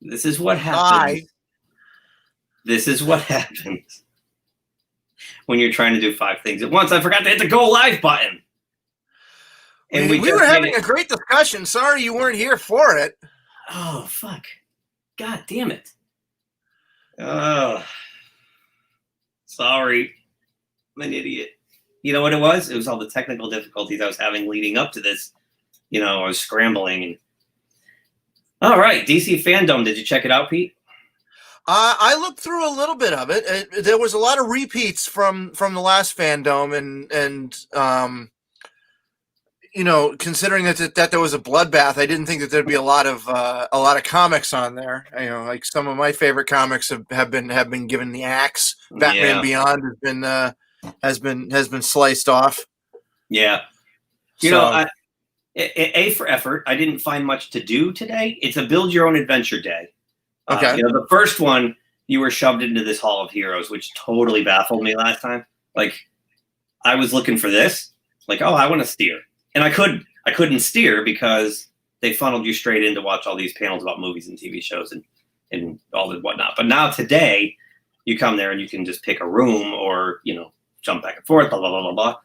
This is what Hi. happens. This is what happens when you're trying to do 5 things at once. I forgot to hit the go live button. And we were having a great discussion. Sorry you weren't here for it. Oh, fuck. God damn it. Oh. Sorry. I'm an idiot. You know what it was? It was all the technical difficulties I was having leading up to this. You know, I was scrambling. And... All right, DC FanDome. Did you check it out, Pete? I looked through a little bit of it. There was a lot of repeats from the last FanDome, and you know, considering that there was a bloodbath, I didn't think that there'd be a lot of comics on there. You know, like some of my favorite comics have been given the axe. Batman Beyond has been sliced off. Yeah, you know, A for effort. I didn't find much to do today. It's a build your own adventure day. Okay. You know, the first one, you were shoved into this Hall of Heroes, which totally baffled me last time. Like, I was looking for this. Like, oh, I want to steer. And I couldn't steer because they funneled you straight in to watch all these panels about movies and TV shows and all the whatnot. But now today, you come there and you can just pick a room or, you know, jump back and forth, blah, blah, blah, blah, blah.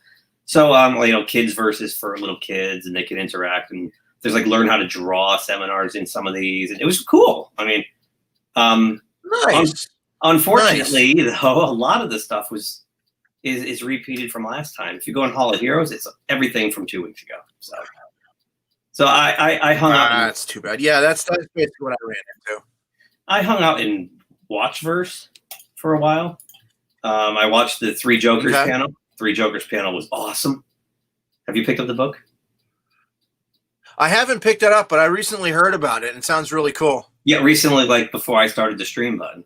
So, you know, kids versus for little kids, and they can interact. And there's like learn how to draw seminars in some of these. And it was cool. I mean, nice. Unfortunately, though, a lot of the stuff is repeated from last time. If you go in Hall of Heroes, it's everything from 2 weeks ago. So I hung out. That's too bad. Yeah, that's basically what I ran into. I hung out in Watchverse for a while. I watched the Three Jokers panel. Three Jokers panel was awesome. Have you picked up the book? I haven't picked it up, but I recently heard about it, and it sounds really cool. Yeah, recently, like before I started the stream button.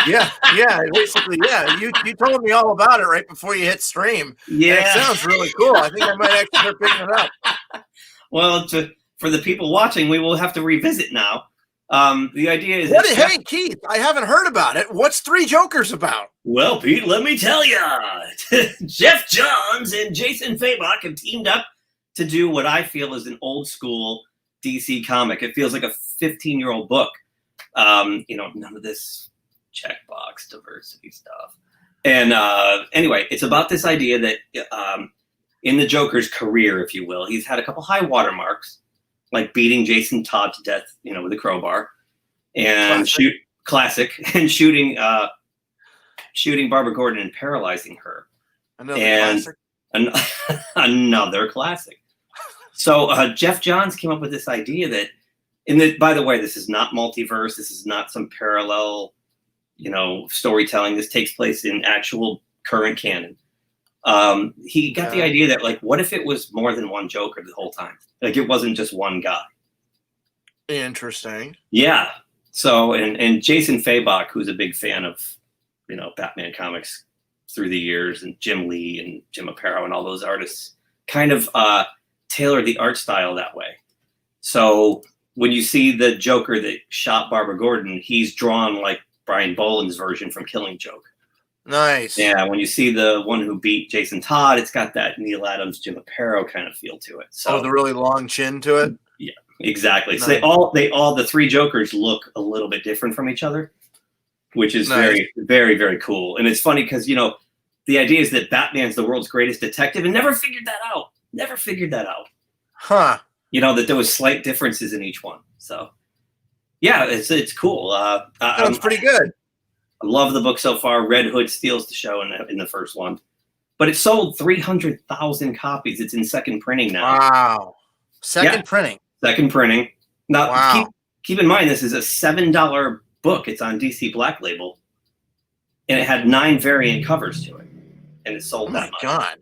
Yeah, basically, yeah. You told me all about it right before you hit stream. Yeah, and it sounds really cool. I think I might actually start picking it up. Well, for the people watching, we will have to revisit now. The idea is... Hey, Keith, I haven't heard about it. What's Three Jokers about? Well, Pete, let me tell you. Jeff Johns and Jason Fabok have teamed up to do what I feel is an old school DC comic. It feels like a 15-year-old book. You know, none of this checkbox diversity stuff. And anyway, it's about this idea that in the Joker's career, if you will, he's had a couple high watermarks, like beating Jason Todd to death, you know, with a crowbar, and shooting Barbara Gordon and paralyzing her. Another classic. So Jeff Johns came up with this idea that, by the way, this is not multiverse. This is not some parallel, you know, storytelling. This takes place in actual current canon. He got the idea that, like, what if it was more than one Joker the whole time? Like, it wasn't just one guy. Interesting. Yeah. So, and Jason Fabok, who's a big fan of, you know, Batman comics through the years, and Jim Lee and Jim Aparo and all those artists, kind of tailor the art style that way. So when you see the Joker that shot Barbara Gordon, he's drawn like Brian Boland's version from Killing Joke. Nice. Yeah, when you see the one who beat Jason Todd, it's got that Neil Adams, Jim Aparo kind of feel to it. So the really long chin to it. Yeah, exactly. Nice. So the Three Jokers look a little bit different from each other, which is very, very, very cool. And it's funny because, you know, the idea is that Batman's the world's greatest detective and never figured that out. Huh. You know, that there was slight differences in each one. So, yeah, it's cool. Sounds pretty good. I love the book so far. Red Hood steals the show in the first one. But it sold 300,000 copies. It's in second printing now. Wow. Second printing. Second printing. Now, keep in mind, this is a $7 book. It's on DC Black Label. And it had 9 variant covers to it. And it sold that much. Oh, my God.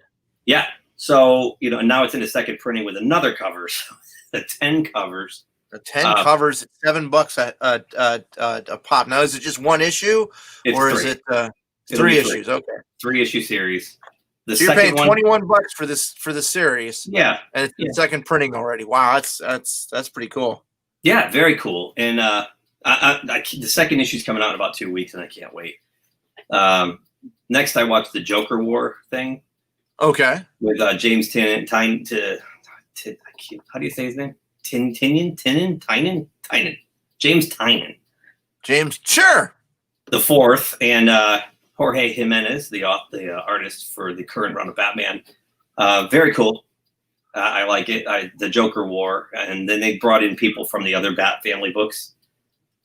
Yeah. So, you know, and now it's in a second printing with another cover. So the 10 covers. The 10 covers at $7 a pop. Now, is it just one issue, or is it 3 issues? Okay, 3 issue series. So you're paying $21 for this series. Yeah, and it's the second printing already. Wow, that's pretty cool. Yeah, very cool. And the second issue is coming out in about 2 weeks, and I can't wait. Next, I watched the Joker War thing. Okay. With James Tynion. How do you say his name? Tynion. James Tynion. James, sure. The fourth, and Jorge Jimenez, the artist for the current run of Batman. Very cool. I like it. The Joker War, and then they brought in people from the other Bat family books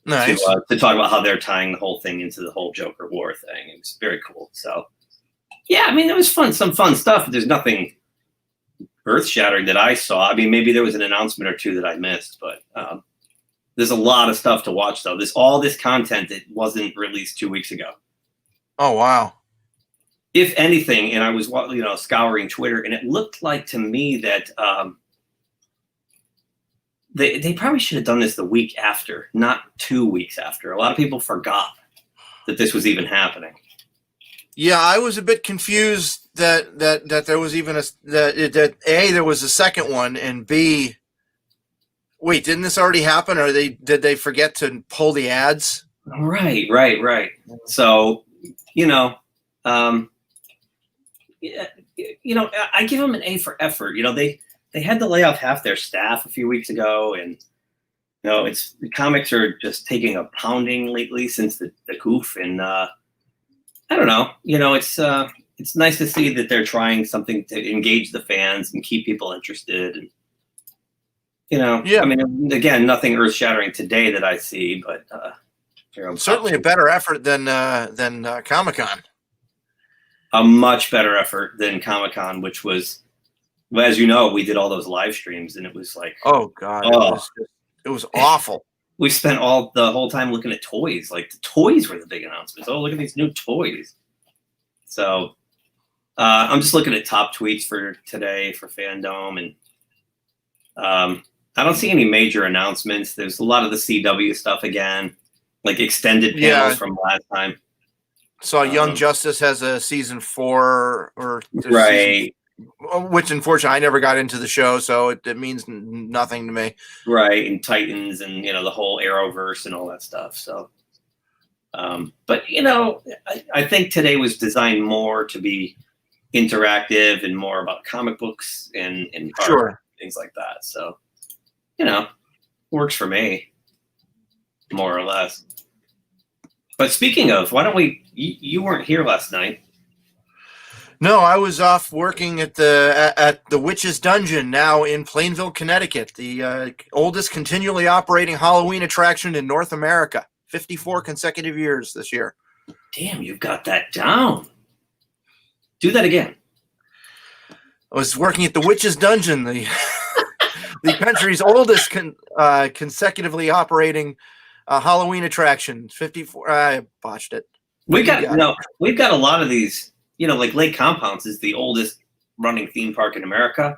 Nice. to talk about how they're tying the whole thing into the whole Joker War thing. It was very cool. So, yeah, I mean, it was fun. Some fun stuff. There's nothing earth-shattering that I saw. I mean, maybe there was an announcement or two that I missed, but there's a lot of stuff to watch, though. All this content that wasn't released 2 weeks ago. Oh, wow. If anything, and I was scouring Twitter, and it looked like to me that they probably should have done this the week after, not 2 weeks after. A lot of people forgot that this was even happening. Yeah, I was a bit confused that there was even that A, there was a second one, and B, wait, didn't this already happen, or did they forget to pull the ads? Right. So, I give them an A for effort. They had to lay off half their staff a few weeks ago, and it's the comics are just taking a pounding lately since the goof, and I don't know. It's nice to see that they're trying something to engage the fans and keep people interested, and Yeah. I mean, again, nothing earth-shattering today that I see, but Certainly a better effort than Comic-Con. A much better effort than Comic-Con, which was, as you know, we did all those live streams, and it was like, oh God, it was awful. We spent the whole time looking at toys. Like, the toys were the big announcements. Oh, look at these new toys. So I'm just looking at top tweets for today for FanDome, and I don't see any major announcements. There's a lot of the CW stuff again, like extended panels from last time. So Young Justice has a season 4 or right, which unfortunately I never got into the show, so it means nothing to me. Right, and Titans, and the whole Arrowverse and all that stuff. So, but I think today was designed more to be interactive and more about comic books and art, things like that. So, works for me, more or less. But speaking of, why don't we? You weren't here last night. No, I was off working at the Witch's Dungeon, now in Plainville, Connecticut, the oldest continually operating Halloween attraction in North America. 54 consecutive years this year. Damn, you've got that down. Do that again. I was working at the Witch's Dungeon, the country's oldest consecutively operating Halloween attraction. 54. I botched it. We've got a lot of these. Like Lake Compounce is the oldest running theme park in America.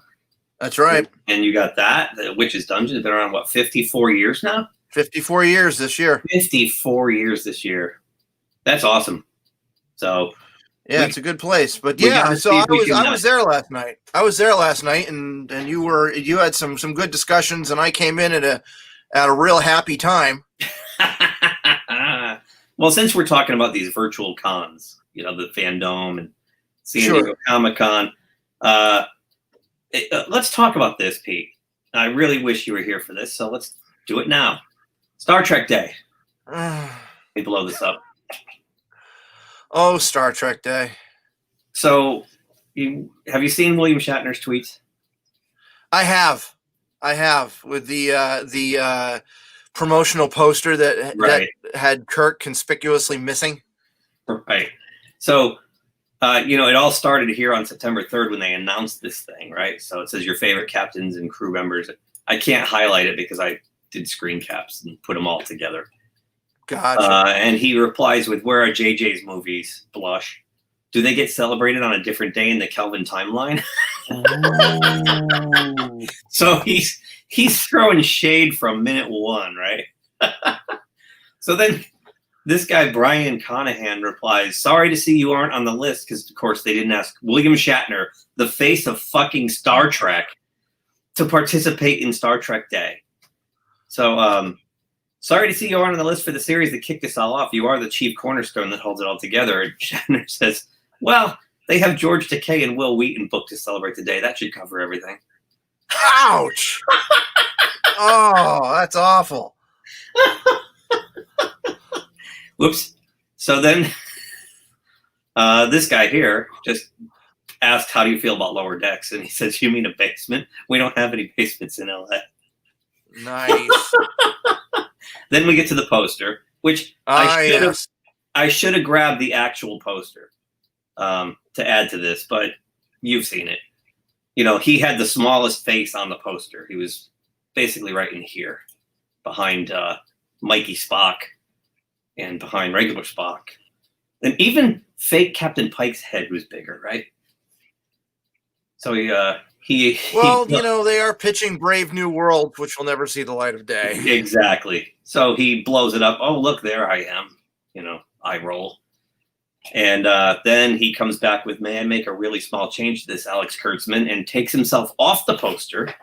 That's right. And you got that. The Witch's Dungeon has been around, 54 years now? 54 years this year. 54 years this year. That's awesome. So, yeah, it's a good place. But yeah, so I was there last night. I was there last night, and you had some good discussions, and I came in at a real happy time. Well, since we're talking about these virtual cons, the FanDome and San Diego Comic-Con, let's talk about this, Pete. I really wish you were here for this, so let's do it now. Star Trek Day. Let me blow this up. Oh, Star Trek Day. So, have you seen William Shatner's tweets? I have, with the promotional poster that had Kirk conspicuously missing. Right. So, it all started here on September 3rd when they announced this thing, right? So it says your favorite captains and crew members. I can't highlight it because I did screen caps and put them all together. Gotcha. And he replies with, "Where are JJ's movies? Blush. Do they get celebrated on a different day in the Kelvin timeline?" Oh. So he's throwing shade from minute one, right? So then this guy, Brian Conahan, replies, "Sorry to see you aren't on the list," because, of course, they didn't ask William Shatner, the face of fucking Star Trek, to participate in Star Trek Day. So, sorry to see you aren't on the list for the series that kicked us all off. You are the chief cornerstone that holds it all together. And Shatner says, "Well, they have George Takei and Will Wheaton booked to celebrate the day. That should cover everything." Ouch! Oh, that's awful. Whoops. So then this guy here just asked, how do you feel about lower decks? And he says, you mean a basement? We don't have any basements in LA. Nice. Then we get to the poster, which I should have grabbed the actual poster to add to this, but you've seen it. You know, he had the smallest face on the poster. He was basically right in here, behind Mikey Spock and behind regular Spock. And even fake Captain Pike's head was bigger, right? So he you know, they are pitching Brave New World, which will never see the light of day. Exactly. So he blows it up. Oh, look, there I am. You know, I roll. And then he comes back with, may I make a really small change to this, Alex Kurtzman, and takes himself off the poster.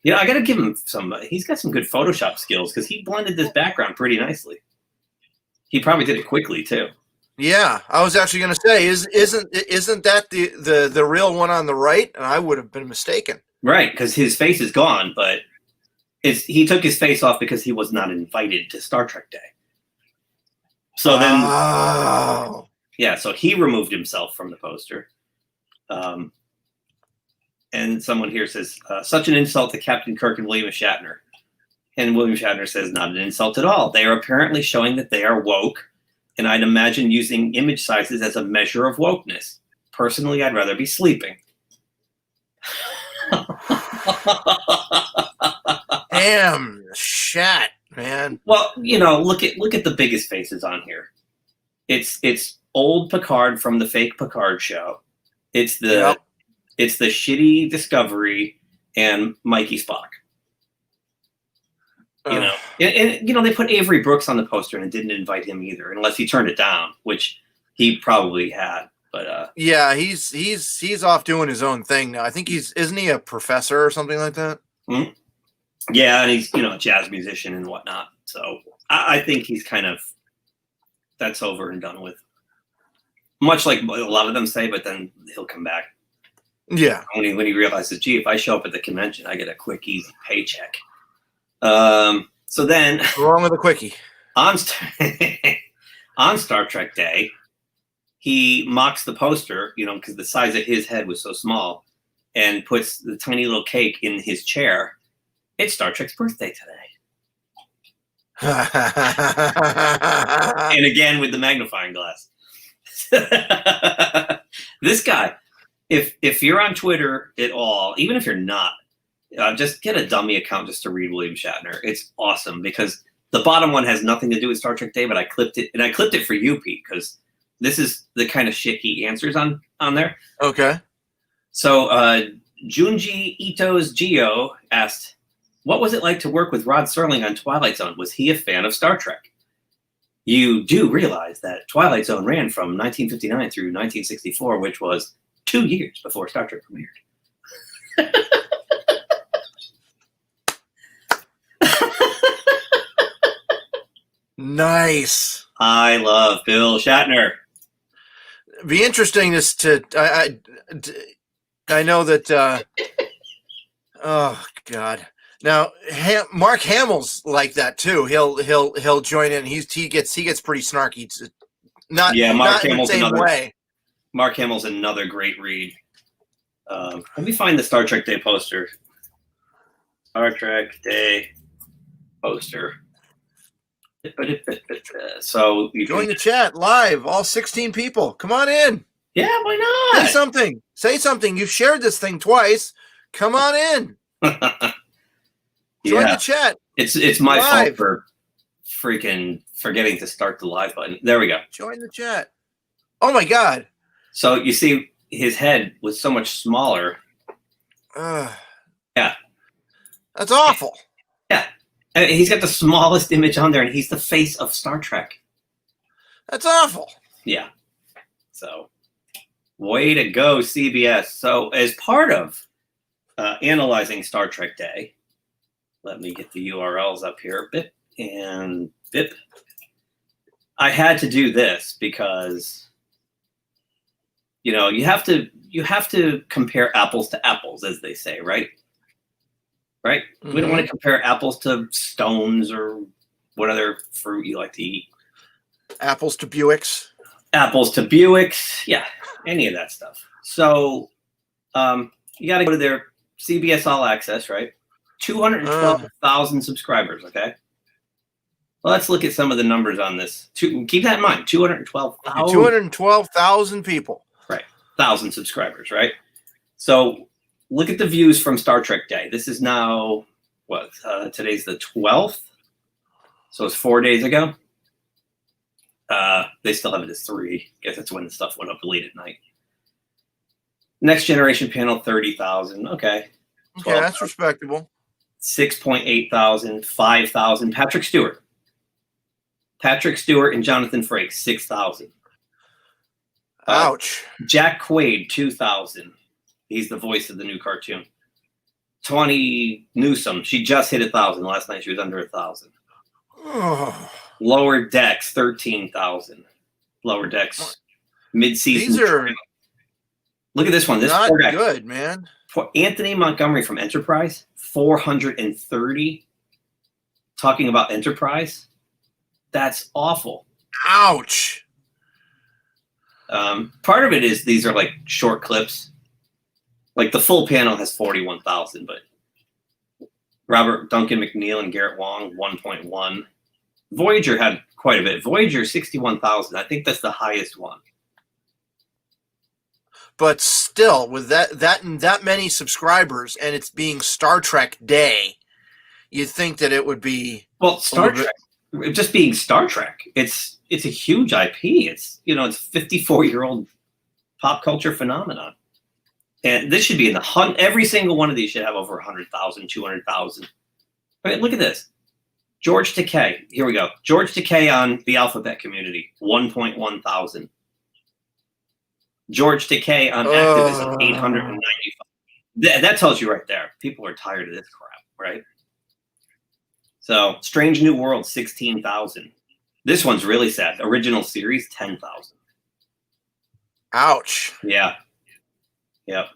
You know, I got to give him he's got some good Photoshop skills because he blended this background pretty nicely. He probably did it quickly, too. Yeah, I was actually going to say, isn't that the real one on the right? And I would have been mistaken. Right, because his face is gone, but he took his face off because he was not invited to Star Trek Day. So then, yeah, so he removed himself from the poster. And someone here says, such an insult to Captain Kirk and William Shatner. And William Shatner says, not an insult at all. They are apparently showing that they are woke, and I'd imagine using image sizes as a measure of wokeness. Personally, I'd rather be sleeping. Damn, shat, man. Well, you know, look at the biggest faces on here. It's old Picard from the fake Picard show. It's the shitty Discovery and Mikey Spock. You know, and you know, they put Avery Brooks on the poster and didn't invite him either, unless he turned it down, which he probably had. But yeah, he's off doing his own thing now. I think isn't he a professor or something like that? Mm-hmm. Yeah, and he's, you know, a jazz musician and whatnot. So I think he's kind of, that's over and done with. Much like a lot of them say, but then he'll come back. Yeah. When he realizes, gee, if I show up at the convention, I get a quick, easy paycheck. So then, what's wrong with a quickie? On Star Trek Day, he mocks the poster, you know, because the size of his head was so small, and puts the tiny little cake in his chair. It's Star Trek's birthday today. And again with the magnifying glass. This guy, if you're on Twitter at all, even if you're not, just get a dummy account just to read William Shatner. It's awesome because the bottom one has nothing to do with Star Trek Day, but I clipped it, and I clipped it for you, Pete, because this is the kind of shit he answers on there. Okay. So Junji Ito's Geo asked, what was it like to work with Rod Serling on Twilight Zone? Was he a fan of Star Trek? You do realize that Twilight Zone ran from 1959 through 1964, which was 2 years before Star Trek premiered. Nice. I love Bill Shatner. Be interesting I know that. Oh God. Now Mark Hamill's like that too. He'll join in. He gets pretty snarky. Mark Hamill's in the same way. Mark Hamill's another great read. Let me find the Star Trek Day poster. Star Trek Day poster. So you join the chat live, all 16 people. Come on in. Yeah, why not? Say something. You've shared this thing twice. Come on in. Join the chat. It's my fault for freaking forgetting to start the live button. There we go. Join the chat. Oh my God. So you see his head was so much smaller. Yeah. That's awful. Yeah. And he's got the smallest image on there, and he's the face of Star Trek. That's awful. Yeah. So, way to go, CBS. So, as part of analyzing Star Trek Day, let me get the URLs up here. Bip and bip. I had to do this because, you know, you have to compare apples to apples, as they say, right? Right? Mm-hmm. We don't want to compare apples to stones or what other fruit you like to eat. Apples to Buicks. Apples to Buicks. Yeah, any of that stuff. So you got to go to their CBS All Access, right? 212,000 subscribers, okay? Well, let's look at some of the numbers on this. Keep that in mind, 212,000. 212,000 people. Right, 1,000 subscribers, right? So look at the views from Star Trek Day. This is now, what, today's the 12th? So it's 4 days ago. They still have it as 3. I guess that's when the stuff went up late at night. Next Generation panel, 30,000. Okay. Okay, that's respectable. 6.8 thousand, 5,000. Patrick Stewart and Jonathan Frakes, 6,000. Ouch. Jack Quaid, 2,000. He's the voice of the new cartoon. 20 Newsom, she just hit 1,000. Last night she was under 1,000. Lower Decks, 13,000. Lower Decks, mid-season. These are look at this one. This not poor guy, good, man. Anthony Montgomery from Enterprise, 430. Talking about Enterprise, that's awful. Ouch. Part of it is these are like short clips. Like the full panel has 41,000, but Robert Duncan McNeil and Garrett Wong, 1.1. Voyager had quite a bit. Voyager, 61,000. I think that's the highest one. But still, with that many subscribers, and it's being Star Trek Day, you'd think that it would be Star Trek. Just being Star Trek, it's a huge IP. It's it's 54-year-old pop culture phenomenon, and this should be in the hunt. Every single one of these should have over 100,000, 200,000. I mean, look at this. George Takei. Here we go. George Takei on the Alphabet Community, 1.1 thousand. George Takei on Activism, 895. That tells you right there. People are tired of this crap, right? So, Strange New World, 16,000. This one's really sad. Original series, 10,000. Ouch. Yeah.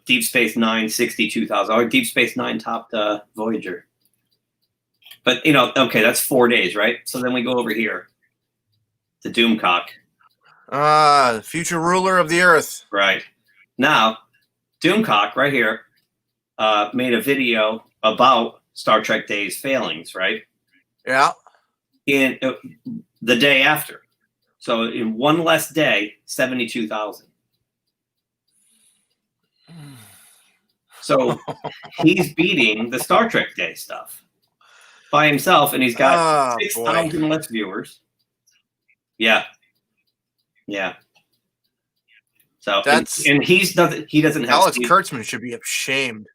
Deep Space Nine, 62,000. Oh, Deep Space Nine topped Voyager. But, okay, that's 4 days, right? So then we go over here to Doomcock. Future ruler of the Earth. Right. Now, Doomcock, right here, made a video about Star Trek Day's failings, right? Yeah. In the day after. So in one less day, 72,000. So he's beating the Star Trek Day stuff by himself, and he's got 6,000 less viewers. Yeah. So and he doesn't have Alex Kurtzman should be ashamed.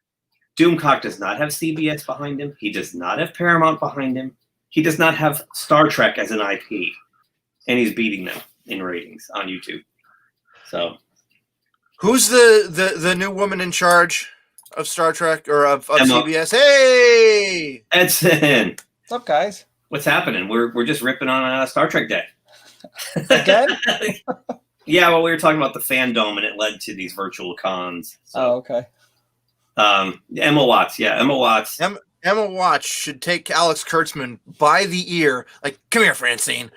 Doomcock does not have CBS behind him. He does not have Paramount behind him. He does not have Star Trek as an IP, and he's beating them in ratings on YouTube. So, who's the new woman in charge of Star Trek or of CBS? Hey, Edson. What's up, guys? What's happening? We're just ripping on Star Trek Day. Again? Yeah, well, we were talking about the FanDome, and it led to these virtual cons. So. Oh, okay. Emma Watts. Yeah, Emma Watts. Emma Watts should take Alex Kurtzman by the ear, like, come here, Francine.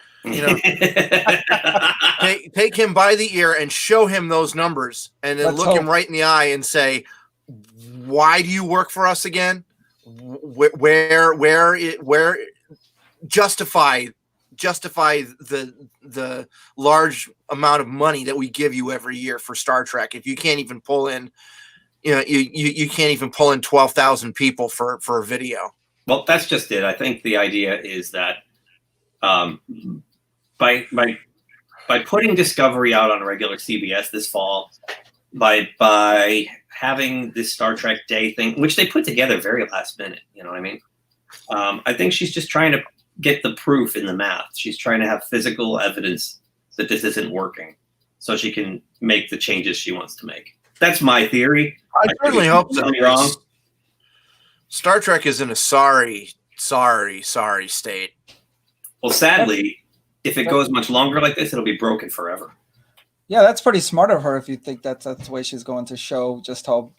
Take him by the ear and show him those numbers, and then look him right in the eye and say, "Why do you work for us again? Where justify the large amount of money that we give you every year for Star Trek if you can't even pull in." You can't even pull in 12,000 people for a video. Well, that's just it. I think the idea is that by putting Discovery out on regular CBS this fall, by having this Star Trek Day thing, which they put together very last minute, you know what I mean? I think she's just trying to get the proof in the math. She's trying to have physical evidence that this isn't working so she can make the changes she wants to make. That's my theory. I certainly hope so. Wrong. Star Trek is in a sorry state. Well, sadly, if it goes much longer like this, it'll be broken forever. Yeah, that's pretty smart of her if you think that's the way she's going to show just how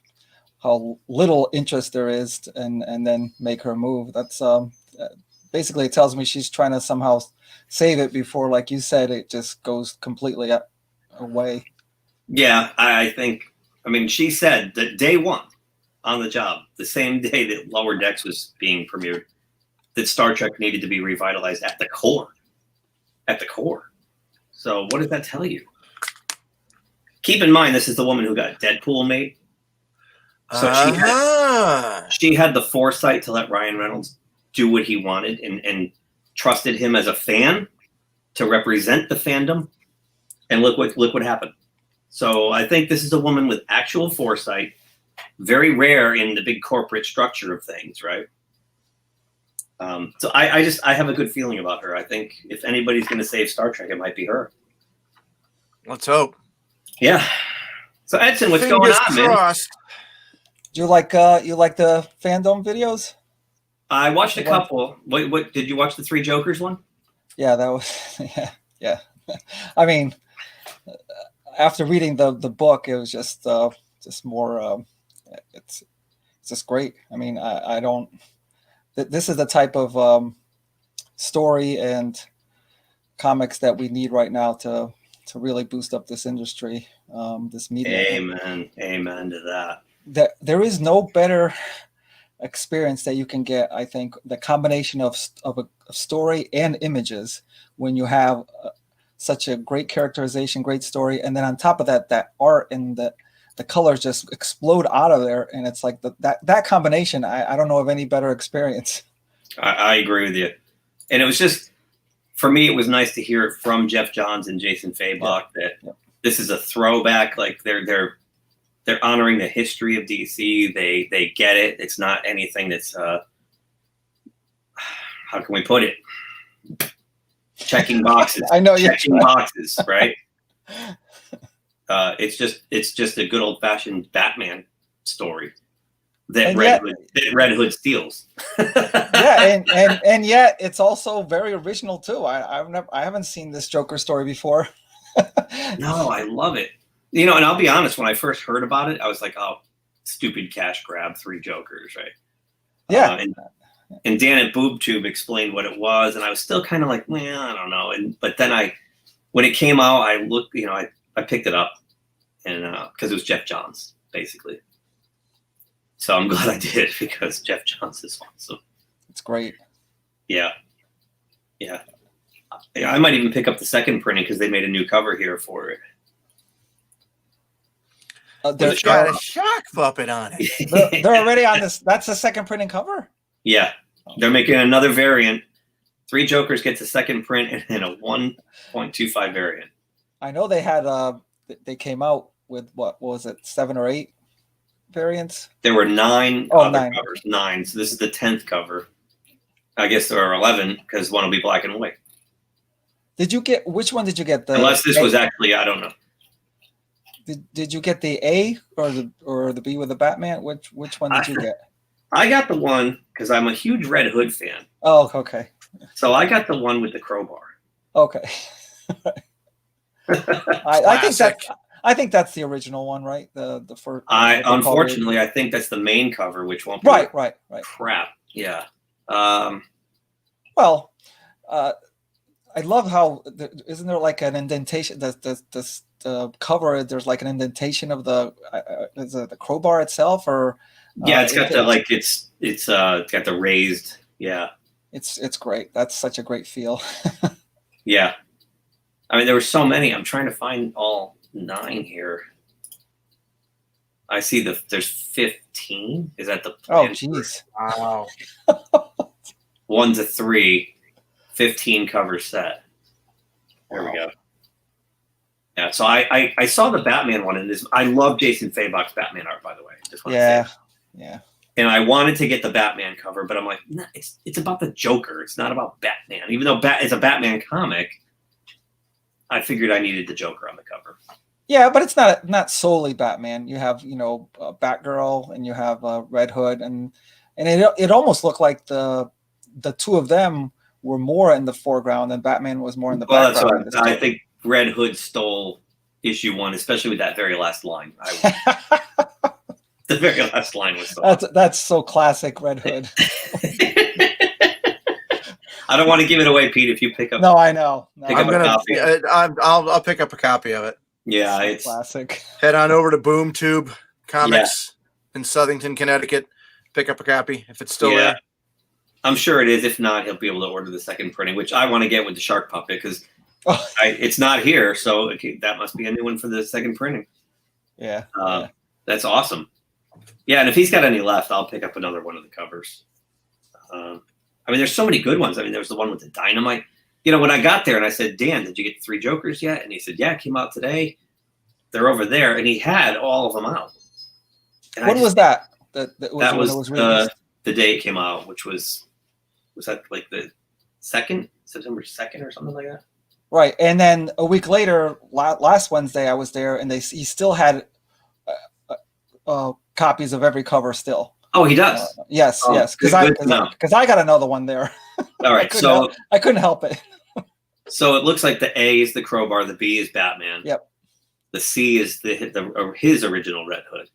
little interest there is and then make her move. That's basically it tells me she's trying to somehow save it before, like you said, it just goes completely away. Yeah, I think. I mean, she said that day one on the job, the same day that Lower Decks was being premiered, that Star Trek needed to be revitalized at the core. At the core. So what does that tell you? Keep in mind, this is the woman who got Deadpool made. So she had the foresight to let Ryan Reynolds do what he wanted and trusted him as a fan to represent the fandom. And look what happened. So I think this is a woman with actual foresight, very rare in the big corporate structure of things, right? So I have a good feeling about her. I think if anybody's going to save Star Trek, it might be her. Let's hope. Yeah. So Edson, what's going on, man? Do you like the fandom videos? I watched a couple. What did you watch the Three Jokers one? Yeah, that was yeah. I mean, after reading the book, it was just more. It's just great. I mean, I don't. This is the type of story and comics that we need right now to really boost up this industry, this media. Amen to that. There is no better experience that you can get. I think the combination of a story and images when you have such a great characterization, great story, and then on top of that, that art and the colors just explode out of there, and it's like that combination. I don't know of any better experience. I agree with you, and it was just for me. It was nice to hear it from Jeff Johns and Jason Fabok that this is a throwback. Like they're honoring the history of DC. They get it. It's not anything that's how can we put it? Checking boxes. I know checking boxes, right? It's just a good old fashioned Batman story that Red Hood steals. Yeah, and yet it's also very original too. I haven't seen this Joker story before. No, I love it. You know, and I'll be honest, when I first heard about it, I was like, oh, stupid cash grab, Three Jokers, right? Yeah. And Dan at BoobTube explained what it was, and I was still kind of like, well, I don't know. But then when it came out, I looked, I picked it up, and because it was Jeff Johns, basically. So I'm glad I did because Jeff Johns is awesome. It's great. Yeah. I might even pick up the second printing because they made a new cover here for it. There's got a shock puppet on it. They're already on this. That's the second printing cover? Yeah. They're making another variant. Three Jokers gets a second print and a 1.25 variant. I know they had they came out with what was it, 7 or 8 variants? There were 9 9 covers. 9. So this is the 10th cover. I guess there are 11 because one will be black and white. Which one did you get? Unless this was actually, I don't know. Did you get the A or the B with the Batman? Which one did you get? I got the one because I'm a huge Red Hood fan. Oh, okay. So I got the one with the crowbar. Okay. I think that's the original one, right? The first. Unfortunately, I think that's the main cover, which won't be right. Crap. Yeah. Well, I love how isn't there like an indentation? The cover, there's like an indentation of the crowbar itself, or it's got it's got the raised. Yeah. It's great. That's such a great feel. Yeah. I mean, there were so many. I'm trying to find all 9 here. I see there's 15. Is that the plan? Oh, geez. Wow. 1 to 3, 15 cover set. There we go. Yeah, so I saw the Batman one in this. I love Jason Fabok's Batman art, by the way. Yeah. And I wanted to get the Batman cover, but I'm like, nah, it's about the Joker. It's not about Batman. Even though it's a Batman comic, I figured I needed the Joker on the cover. Yeah, but it's not solely Batman. You have Batgirl and you have Red Hood, and it almost looked like the two of them were more in the foreground and Batman was more in the background. That's I think Red Hood stole issue 1, especially with that very last line. The very last line was so that's so classic Red Hood. I don't want to give it away, Pete. If you pick up, No, I know. No, Pick up I'm a gonna. copy. I'll pick up a copy of it. yeah, it's it's classic. Head on over to Boom Tube Comics in Southington, Connecticut. Pick up a copy if it's still there. I'm sure it is. If not, he'll be able to order the second printing, which I want to get with the Shark Puppet because Oh, it's not here. So that must be a new one for the second printing. yeah. That's awesome. Yeah, and if he's got any left, I'll pick up another one of the covers. I mean, there's so many good ones. I mean, there's the one with the dynamite. You know, when I got there and I said, Dan, did you get the 3 Jokers yet? And he said, yeah, it came out today. They're over there. And he had all of them out. And When was that? That That was, was released? the day it came out, which was that like the 2nd, September 2nd or something like that? Right. And then a week later, last Wednesday, I was there, and he still had copies of every cover still. Oh, he does. Yes, Oh, yes. good to know. Because I got another one there. All right, I couldn't help it. so it looks like the A is the Crowbar, the B is Batman. Yep. The C is his original Red Hood.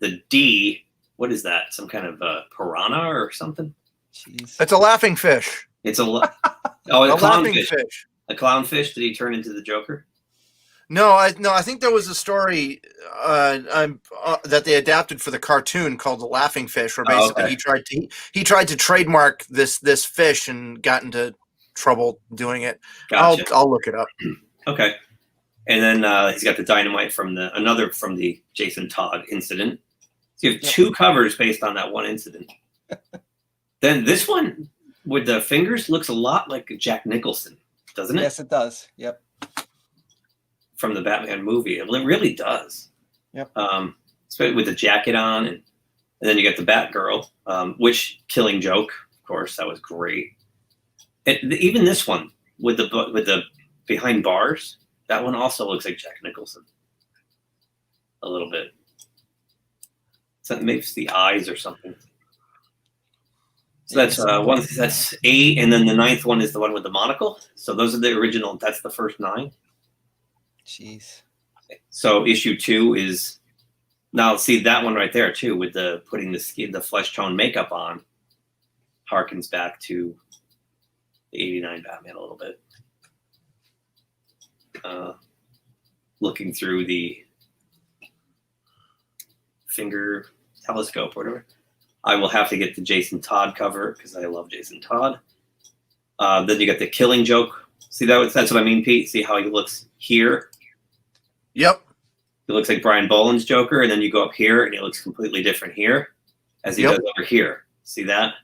The D, what is that? Some kind of piranha or something? Jeez. It's a laughing fish. It's a A clownfish. fish. A clownfish? Did he turn into the Joker? No, I think there was a story that they adapted for the cartoon called The Laughing Fish, where basically okay. he tried to trademark this fish and got into trouble doing it. Gotcha. I'll look it up. Okay. And then he's got the dynamite from the Jason Todd incident. So you have 2 covers based on that one incident. Then this one with the fingers looks a lot like Jack Nicholson, doesn't it? Yes, it does. Yep. From the Batman movie. It really does. Yep. Especially with the jacket on, and then you get the Batgirl, which Killing Joke, of course, that was great. Even this one with the behind bars, that one also looks like Jack Nicholson. A little bit. So maybe it's the eyes or something. So that's that's 8, and then the 9th one is the one with the monocle. So those are the original. That's the first 9. Jeez. So issue 2 is now see that one right there too with the putting the flesh tone makeup on harkens back to the 89 Batman a little bit. Looking through the finger telescope or whatever. I will have to get the Jason Todd cover because I love Jason Todd. Then you got the Killing Joke. See that's what I mean, Pete. See how he looks here. Yep. He looks like Brian Boland's Joker, and then you go up here, and he looks completely different here, as he does over here. See that?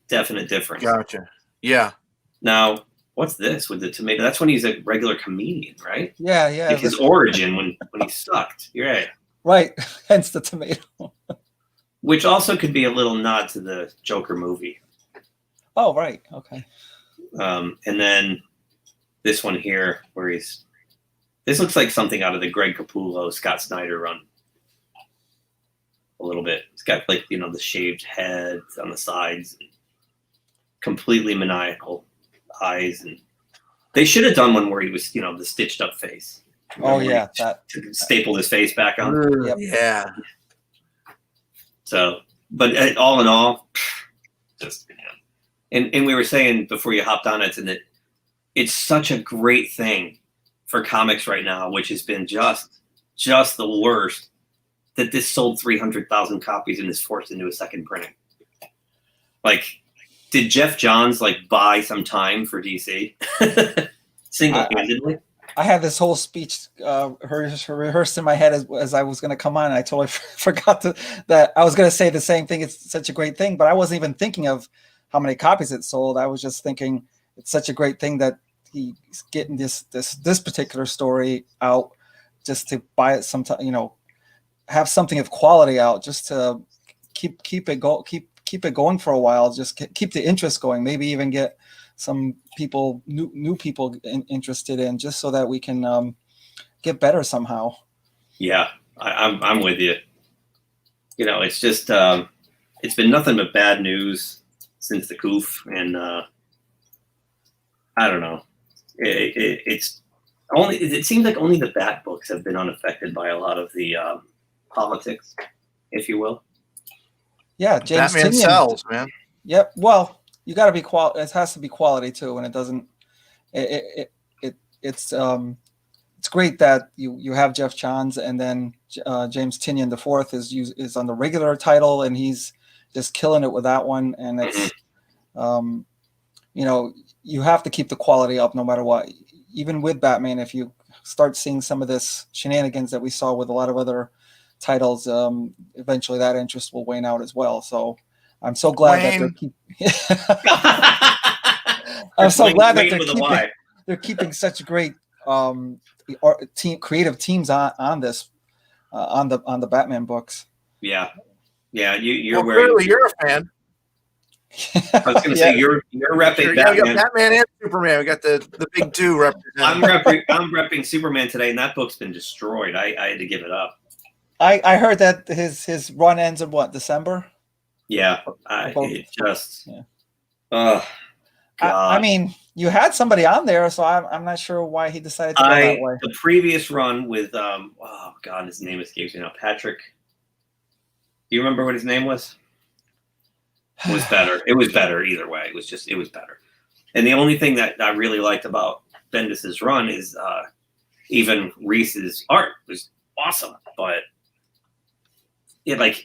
Definite difference. Gotcha. Yeah. Now, what's this with the tomato? That's when he's a regular comedian, right? Yeah. Like his origin when he sucked. You're right. Right. Hence the tomato. Which also could be a little nod to the Joker movie. Oh, right. Okay. And then this one here, where this looks like something out of the Greg Capullo, Scott Snyder run. A little bit. It's got like, the shaved head on the sides, completely maniacal eyes. And they should have done one where he was, the stitched up face. Oh, yeah. That stapled his face back on. Yep. Yeah. So, but all in all, just, and we were saying before you hopped on it, and that it's such a great thing for comics right now, which has been just the worst, that this sold 300,000 copies and is forced into a second printing. Like, did Jeff Johns buy some time for DC single-handedly? I had this whole speech rehearsed in my head as I was going to come on. And I totally forgot that I was going to say the same thing. It's such a great thing, but I wasn't even thinking of how many copies it sold. I was just thinking it's such a great thing that he's getting this particular story out just to buy it sometime, have something of quality out just to keep it going for a while. Just keep the interest going. Maybe even get some people, new people interested in, just so that we can get better somehow. Yeah, I'm with you. It's just it's been nothing but bad news since the goof, and I don't know. It seems like only the Bat books have been unaffected by a lot of the politics, if you will. Yeah, James Batman Tynion. sells, man. Yep. Well, you got to be it has to be quality too, and it doesn't. It's great that you have Jeff Johns, and then James Tynion the fourth is on the regular title, and he's just killing it with that one. And it's you have to keep the quality up no matter what. Even with Batman, if you start seeing some of this shenanigans that we saw with a lot of other titles, eventually that interest will wane out as well. So I'm so glad that they're keeping such great creative teams on this on the Batman books. Yeah, you're clearly you're a fan. I was going to say you're repping Batman. We got Batman and Superman. We got the big two representing. I'm repping Superman today, and that book's been destroyed. I had to give it up. I heard that his run ends in what, December? Yeah, God. I mean, you had somebody on there, so I'm not sure why he decided to go that way. The previous run with oh God, his name escapes me now. Patrick. Do you remember what his name was? It was better. It was better either way. It was better. And the only thing that I really liked about Bendis's run is even Reese's art was awesome, but I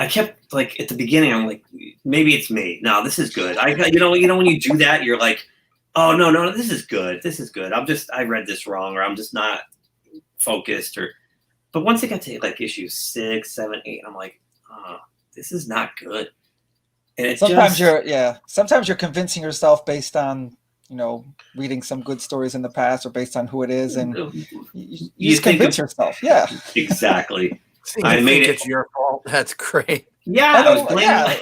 kept at the beginning, I'm like, maybe it's me. No, this is good. When you do that, you're like, oh no, this is good. This is good. I read this wrong, or I'm just not focused, but once it got to issue 6, 7, 8, I'm like, oh, this is not good. And sometimes you're convincing yourself based on reading some good stories in the past or based on who it is, and you just convince yourself. Yeah, exactly. I made it. It's your fault. That's great. Yeah, I was blaming.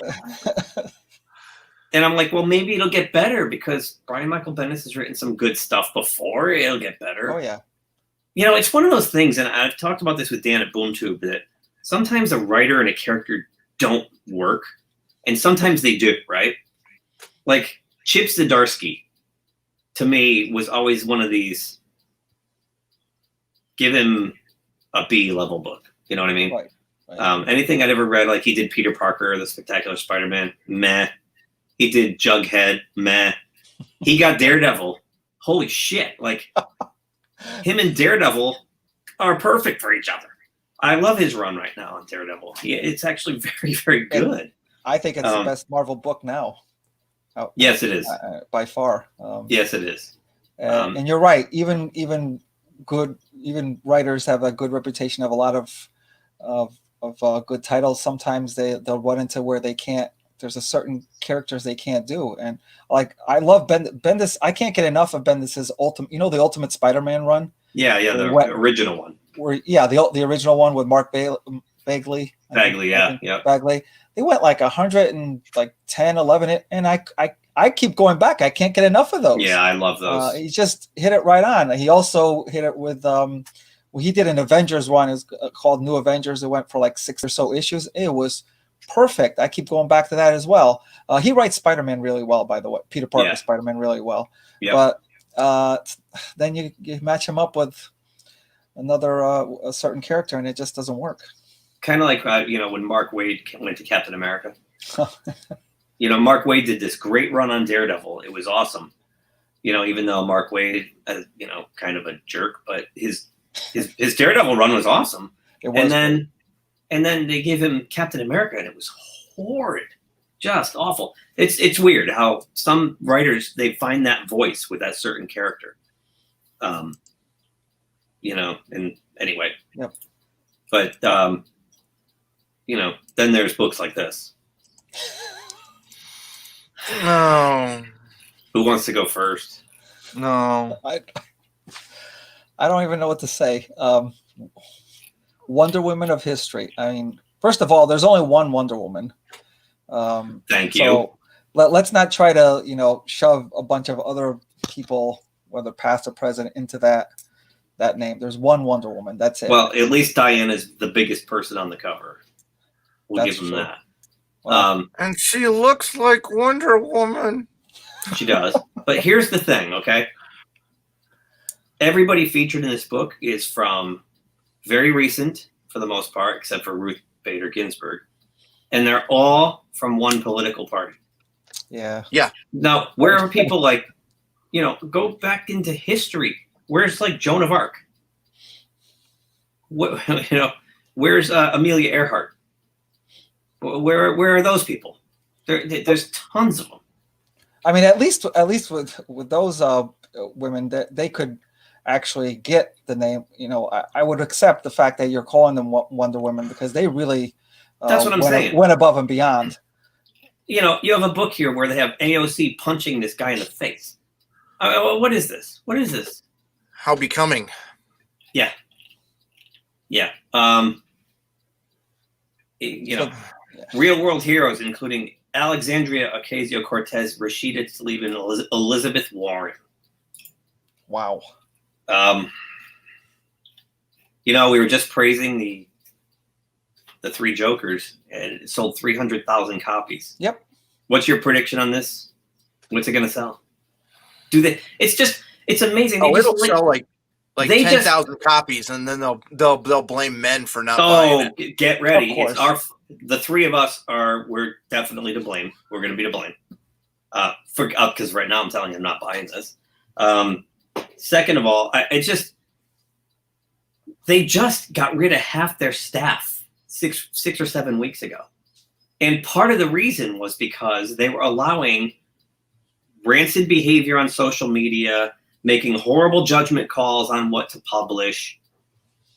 And I'm like, well, maybe it'll get better because Brian Michael Bendis has written some good stuff before. It'll get better. Oh yeah. It's one of those things, and I've talked about this with Dan at BoomTube, that sometimes a writer and a character don't work. And sometimes they do, right? Like Chip Zdarsky, to me, was always one of these, give him a B level book. You know what I mean? Right. Anything I'd ever read, like he did Peter Parker, The Spectacular Spider-Man, meh. He did Jughead, meh. He got Daredevil. Holy shit. Him and Daredevil are perfect for each other. I love his run right now on Daredevil. It's actually very, very good. I think it's the best Marvel book now. Yes, it is. By far. Yes, it is. And you're right. Even writers have a good reputation of a lot of good titles. Sometimes they'll run into where they can't. There's a certain characters they can't do, and I love Bendis. I can't get enough of Bendis's ultimate. The Ultimate Spider-Man run. Yeah, the original one. The original one with Mark Bagley. Bagley, yeah. Bagley. They went 110, 11, and I keep going back. I can't get enough of those. Yeah, I love those. He just hit it right on. He also hit it with he did an Avengers run. It's called New Avengers. It went for 6 or so issues. It was perfect. I keep going back to that as well. He writes Spider-Man really well, by the way. Peter Parker Spider-Man really well. Yep. But then you match him up with another a certain character, and it just doesn't work. Kind of like when Mark Waid went to Captain America. Mark Waid did this great run on Daredevil. It was awesome. Even though Mark Waid, kind of a jerk, but his Daredevil run was awesome. It was. And then they gave him Captain America, and it was horrid, just awful. It's weird how some writers, they find that voice with that certain character. And anyway. Yep. But then there's books like this. No. Who wants to go first? No. I don't even know what to say. Wonder Woman of history. I mean, first of all, there's only one Wonder Woman. Thank you. So let's not try to, shove a bunch of other people, whether past or present, into that name. There's one Wonder Woman. That's it. Well, at least Diana's the biggest person on the cover. We'll give them that. Well, and she looks like Wonder Woman. She does. But here's the thing, okay? Everybody featured in this book is from very recent, for the most part, except for Ruth Bader Ginsburg. and they're all from one political party. Yeah. Now, where are people like, go back into history? Where's like Joan of Arc? What, where's Amelia Earhart? Where are those people? There's tons of them. I mean, at least with those women, that they could actually get the name. I would accept the fact that you're calling them Wonder Women, because they really that's what I'm saying. Went above and beyond. You have a book here where they have AOC punching this guy in the face. What is this? What is this? How becoming? Yeah. Real world heroes, including Alexandria Ocasio-Cortez, Rashida Tlaib, and Elizabeth Warren. Wow. We were just praising the Three Jokers, and it sold 300,000 copies. Yep. What's your prediction on this? What's it going to sell? It's amazing. It'll sell like 10,000 copies, and then they'll blame men for not buying it. Get ready. It's the three of us we're definitely to blame. We're going to be to blame. Because right now I'm telling you I'm not buying this. Second of all, they just got rid of half their staff 6 or 7 weeks ago. And part of the reason was because they were allowing rancid behavior on social media, making horrible judgment calls on what to publish.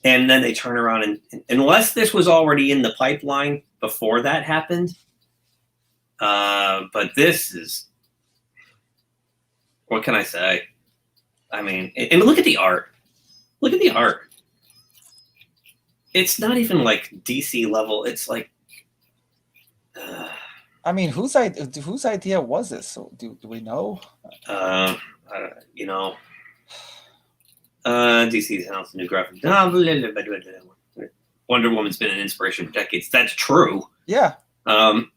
And then they turn around and unless this was already in the pipeline before that happened, but this is, what can I say? I mean, and look at the art. Look at the art. It's not even like DC level. It's like, I mean, whose idea was this? So do we know? DC's announced a new graphic novel. Wonder Woman's been an inspiration for decades. That's true. Yeah. Can't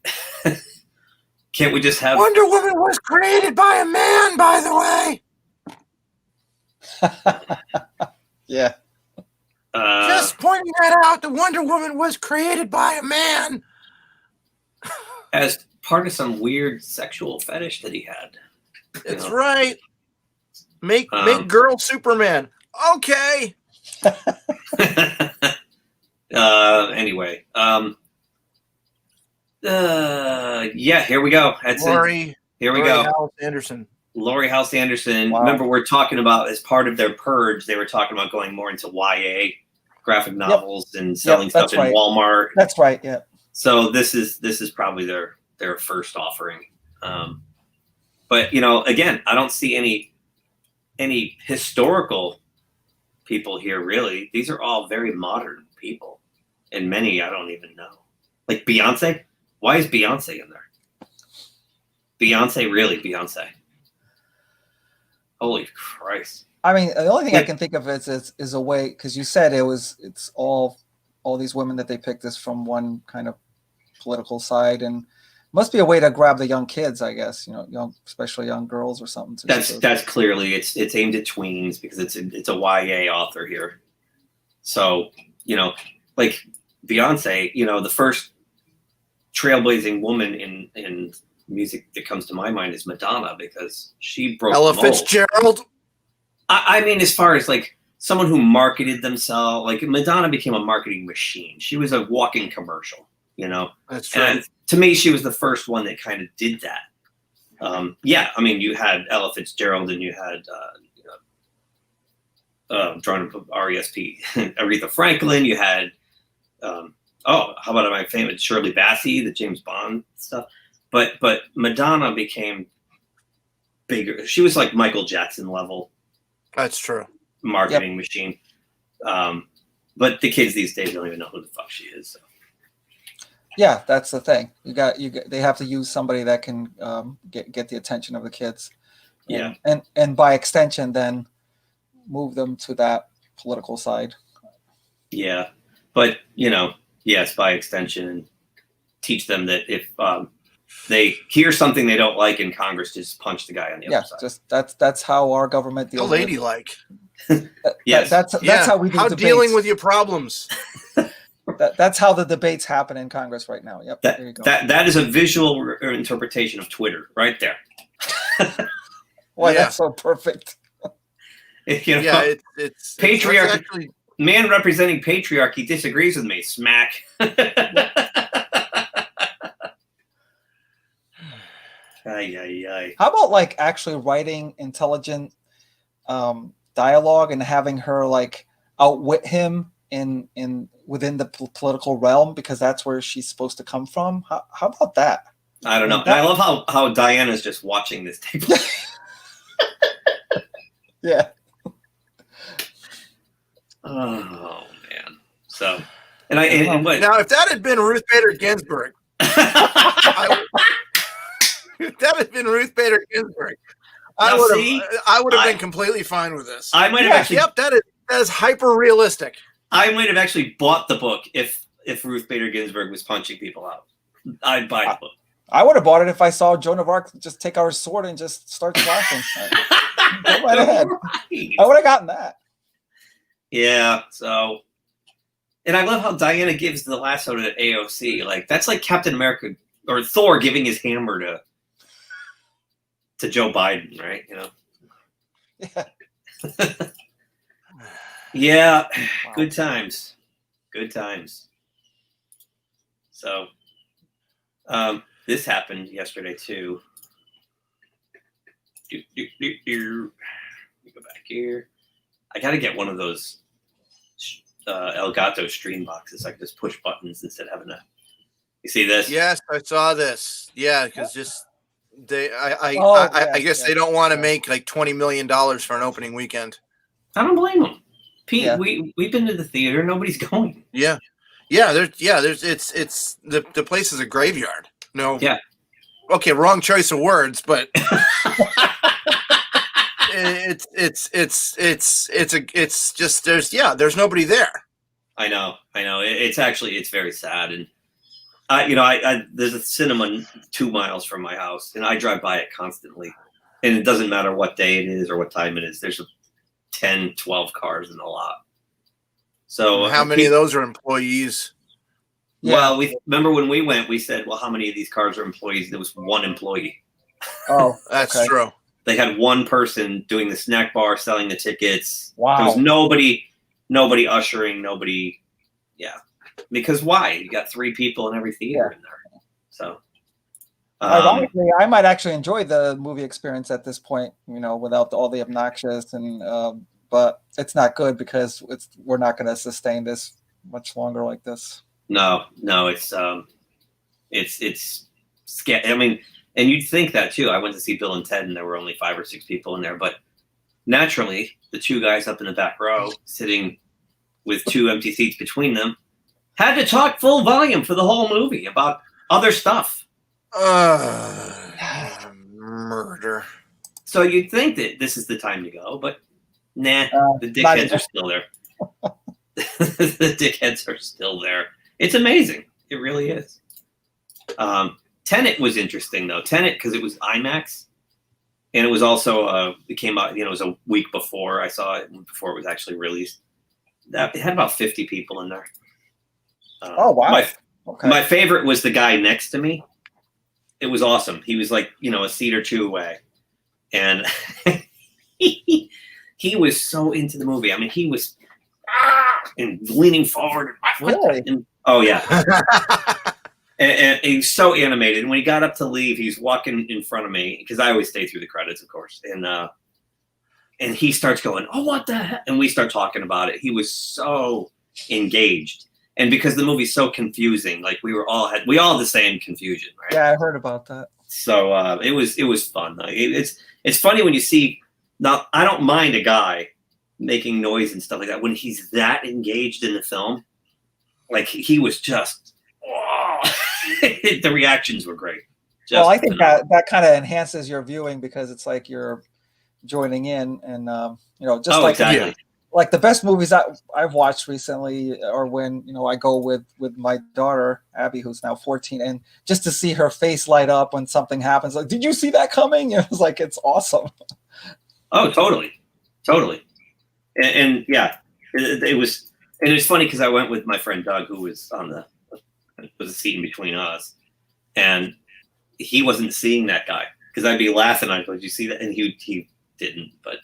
we just have Wonder Woman was created by a man, by the way. Yeah. Just pointing that out. The Wonder Woman was created by a man. As part of some weird sexual fetish that he had. That's right. Make girl Superman. Okay. Anyway. Here we go. Here we go. House Anderson. Laurie House Anderson. Wow. Remember, we're talking about, as part of their purge, they were talking about going more into YA graphic novels and selling stuff in Walmart. That's right. Yeah. So this is probably their first offering. But again, I don't see any historical people here, really. These are all very modern people, and many I don't even know. Like Beyonce. Why is Beyonce in there? Beyonce. Holy Christ. I mean, the only thing I can think of is a way, because you said it's all these women that they picked is from one kind of political side, and must be a way to grab the young kids, I guess, especially young girls or something. That's clearly it's aimed at tweens, because it's a YA author here. So, like Beyonce, the first trailblazing woman in music that comes to my mind is Madonna, because she broke Ella the mold. Fitzgerald. I mean, as far as like someone who marketed themselves, like Madonna became a marketing machine. She was a walking commercial, That's true. And to me, she was the first one that kind of did that. I mean, you had Ella Fitzgerald, and you had drawing up RESP, Aretha Franklin. You had how about my famous Shirley Bassey, the James Bond stuff. But Madonna became bigger. She was like Michael Jackson level. That's true. Marketing machine. But the kids these days don't even know who the fuck she is. So. Yeah, that's the thing. They have to use somebody that can get the attention of the kids. And by extension, then move them to that political side. Yeah, but yes, by extension, and teach them that if they hear something they don't like in Congress, just punch the guy on the other side. Just that's how our government deals. Ladylike. Yes, that's how we do how debates. dealing with your problems. That's how the debates happen in Congress right now. Yep. There you go. That is a visual interpretation of Twitter right there. Why, that's so perfect. You know, Yeah, it's patriarchy. actually, Man representing patriarchy disagrees with me. Smack. Ay. How about like actually writing intelligent dialogue and having her like outwit him in within the political realm, because that's where she's supposed to come from? How about that? I don't know. And I love how Diana's just watching this tape. Yeah. Oh man. So, and what? now, if that had been Ruth Bader Ginsburg, if that had been Ruth Bader Ginsburg, I would have been completely fine with this. I might have actually. Yep, that is hyper realistic. I might have actually bought the book if Ruth Bader Ginsburg was punching people out. I'd buy the book. I would have bought it if I saw Joan of Arc just take our sword and just start slashing. Go right ahead. Right. I would have gotten that. Yeah. So, and I love how Diana gives the lasso to AOC. Like that's like Captain America or Thor giving his hammer to Joe Biden, right? You know. Yeah. Yeah. Wow. Good times. Good times. So, this happened yesterday too. Let me go back here. I got to get one of those Elgato stream boxes. I can just push buttons instead of having to. You see this? Yes, I saw this. Yeah, because I guess they don't want to make like $20 million for an opening weekend. I don't blame them. Pete, we've been to the theater. Nobody's going. Yeah. It's the place is a graveyard. No. Yeah. Okay, wrong choice of words, but it's just there's nobody there. I know. It's very sad, and I there's a cinema 2 miles from my house, and I drive by it constantly, and it doesn't matter what day it is or what time it is. There's 10, 12 cars in the lot. So how many of those are employees? Well, we remember when we went, we said, well, how many of these cars are employees? There was one employee. Oh, that's okay. true. They had one person doing the snack bar, selling the tickets. Wow. There was nobody ushering, nobody. Yeah. Because why? You got 3 people in every theater in there. So. Ironically, I might actually enjoy the movie experience at this point, without all the obnoxious but it's not good because we're not going to sustain this much longer like this. No, it's scary. I mean, and you'd think that too. I went to see Bill and Ted, and there were only 5 or 6 people in there. But naturally, the 2 guys up in the back row, sitting with 2 empty seats between them, had to talk full volume for the whole movie about other stuff. Murder. So you'd think that this is the time to go, but nah, the dickheads are still there. The dickheads are still there. It's amazing. It really is. Tenet was interesting though. Tenet, because it was IMAX, and it was also it came out. It was a week before I saw it, before it was actually released. It had about 50 people in there. Oh wow! My favorite was the guy next to me. It was awesome. He was like a seat or 2 away, and he was so into the movie. I mean, he was and leaning forward. Really? Oh yeah. and he's so animated. And when he got up to leave, he's walking in front of me because I always stay through the credits, of course. And he starts going, "Oh, what the heck?" And we start talking about it. He was so engaged. And because the movie's so confusing, like we all had the same confusion, right? Yeah, I heard about that. So it was fun. It's funny when you see. Now I don't mind a guy making noise and stuff like that when he's that engaged in the film. Like he was just, the reactions were great. Well, I think that kind of enhances your viewing because it's like you're joining in, and just exactly. Like the best movies I've watched recently are when I go with my daughter Abby, who's now 14, and just to see her face light up when something happens, like, did you see that coming? It was like, it's awesome. Oh, totally, and yeah, it was. And it's funny because I went with my friend Doug, who was was a seat in between us, and he wasn't seeing that guy because I'd be laughing. I'd go, "Did you see that?" And he didn't. But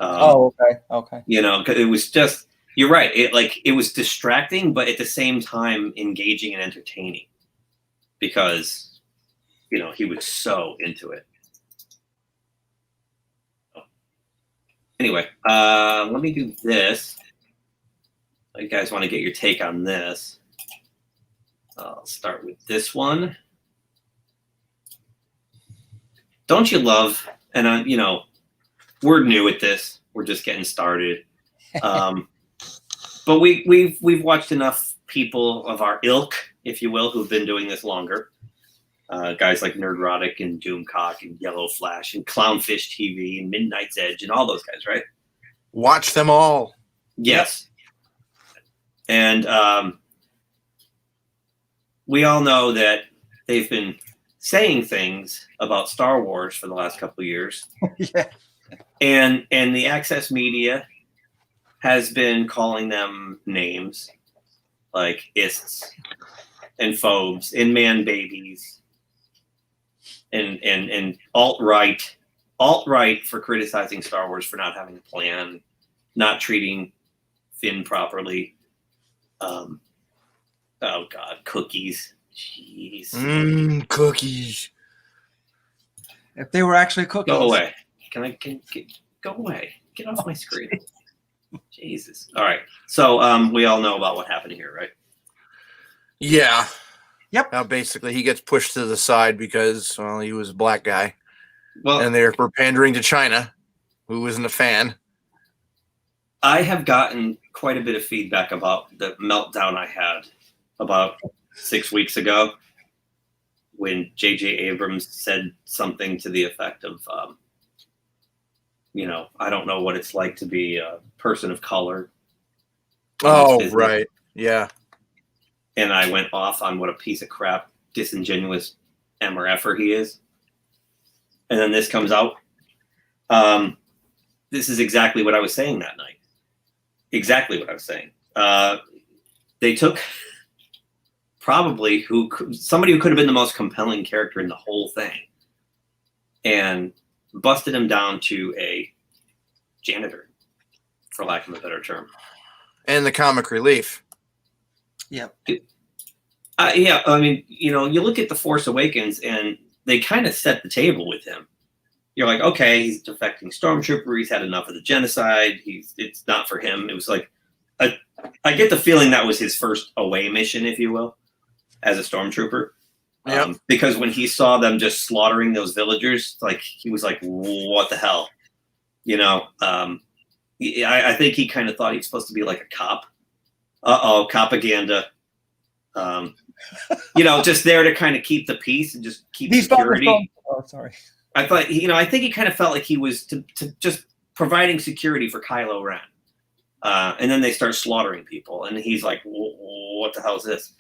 okay. You know, 'cause it was just, you're right. It was distracting, but at the same time engaging and entertaining because he was so into it. Anyway, let me do this. You guys want to get your take on this? I'll start with this one. Don't you love? And we're new at this. We're just getting started. But we've watched enough people of our ilk, if you will, who've been doing this longer. Guys like Nerdrotic and Doomcock and Yellow Flash and Clownfish TV and Midnight's Edge and all those guys, right? Watch them all. Yes. And we all know that they've been saying things about Star Wars for the last couple of years. Yeah. And the Access media has been calling them names like ists and phobes and man babies and alt-right for criticizing Star Wars for not having a plan, not treating Finn properly. Oh God, cookies. Jeez. Cookies. If they were actually cookies. Go away. Go away. Get off my screen. Jesus. All right. So we all know about what happened here, right? Yeah. Yep. Now basically he gets pushed to the side because, well, he was a black guy. Well, And they were pandering to China, who isn't a fan. I have gotten quite a bit of feedback about the meltdown I had about 6 weeks ago when J.J. Abrams said something to the effect of, I don't know what it's like to be a person of color. Oh, right. Yeah. And I went off on what a piece of crap, disingenuous MRFer he is. And then this comes out. This is exactly what I was saying that night. Exactly what I was saying. They took probably somebody who could have been the most compelling character in the whole thing and busted him down to a janitor, for lack of a better term. And the comic relief. Yep. Yeah, I mean, you look at The Force Awakens and they kind of set the table with him. You're like, okay, he's a defecting stormtrooper. He's had enough of the genocide. It's not for him. It was like, I get the feeling that was his first away mission, if you will, as a stormtrooper. Yep. Because when he saw them just slaughtering those villagers, like he was like, what the hell? I think he kind of thought he was supposed to be like a cop. Propaganda. Just there to kind of keep the peace and just keep security. Oh, sorry. I thought, I think he kind of felt like he was to just providing security for Kylo Ren. And then they start slaughtering people. And he's like, what the hell is this?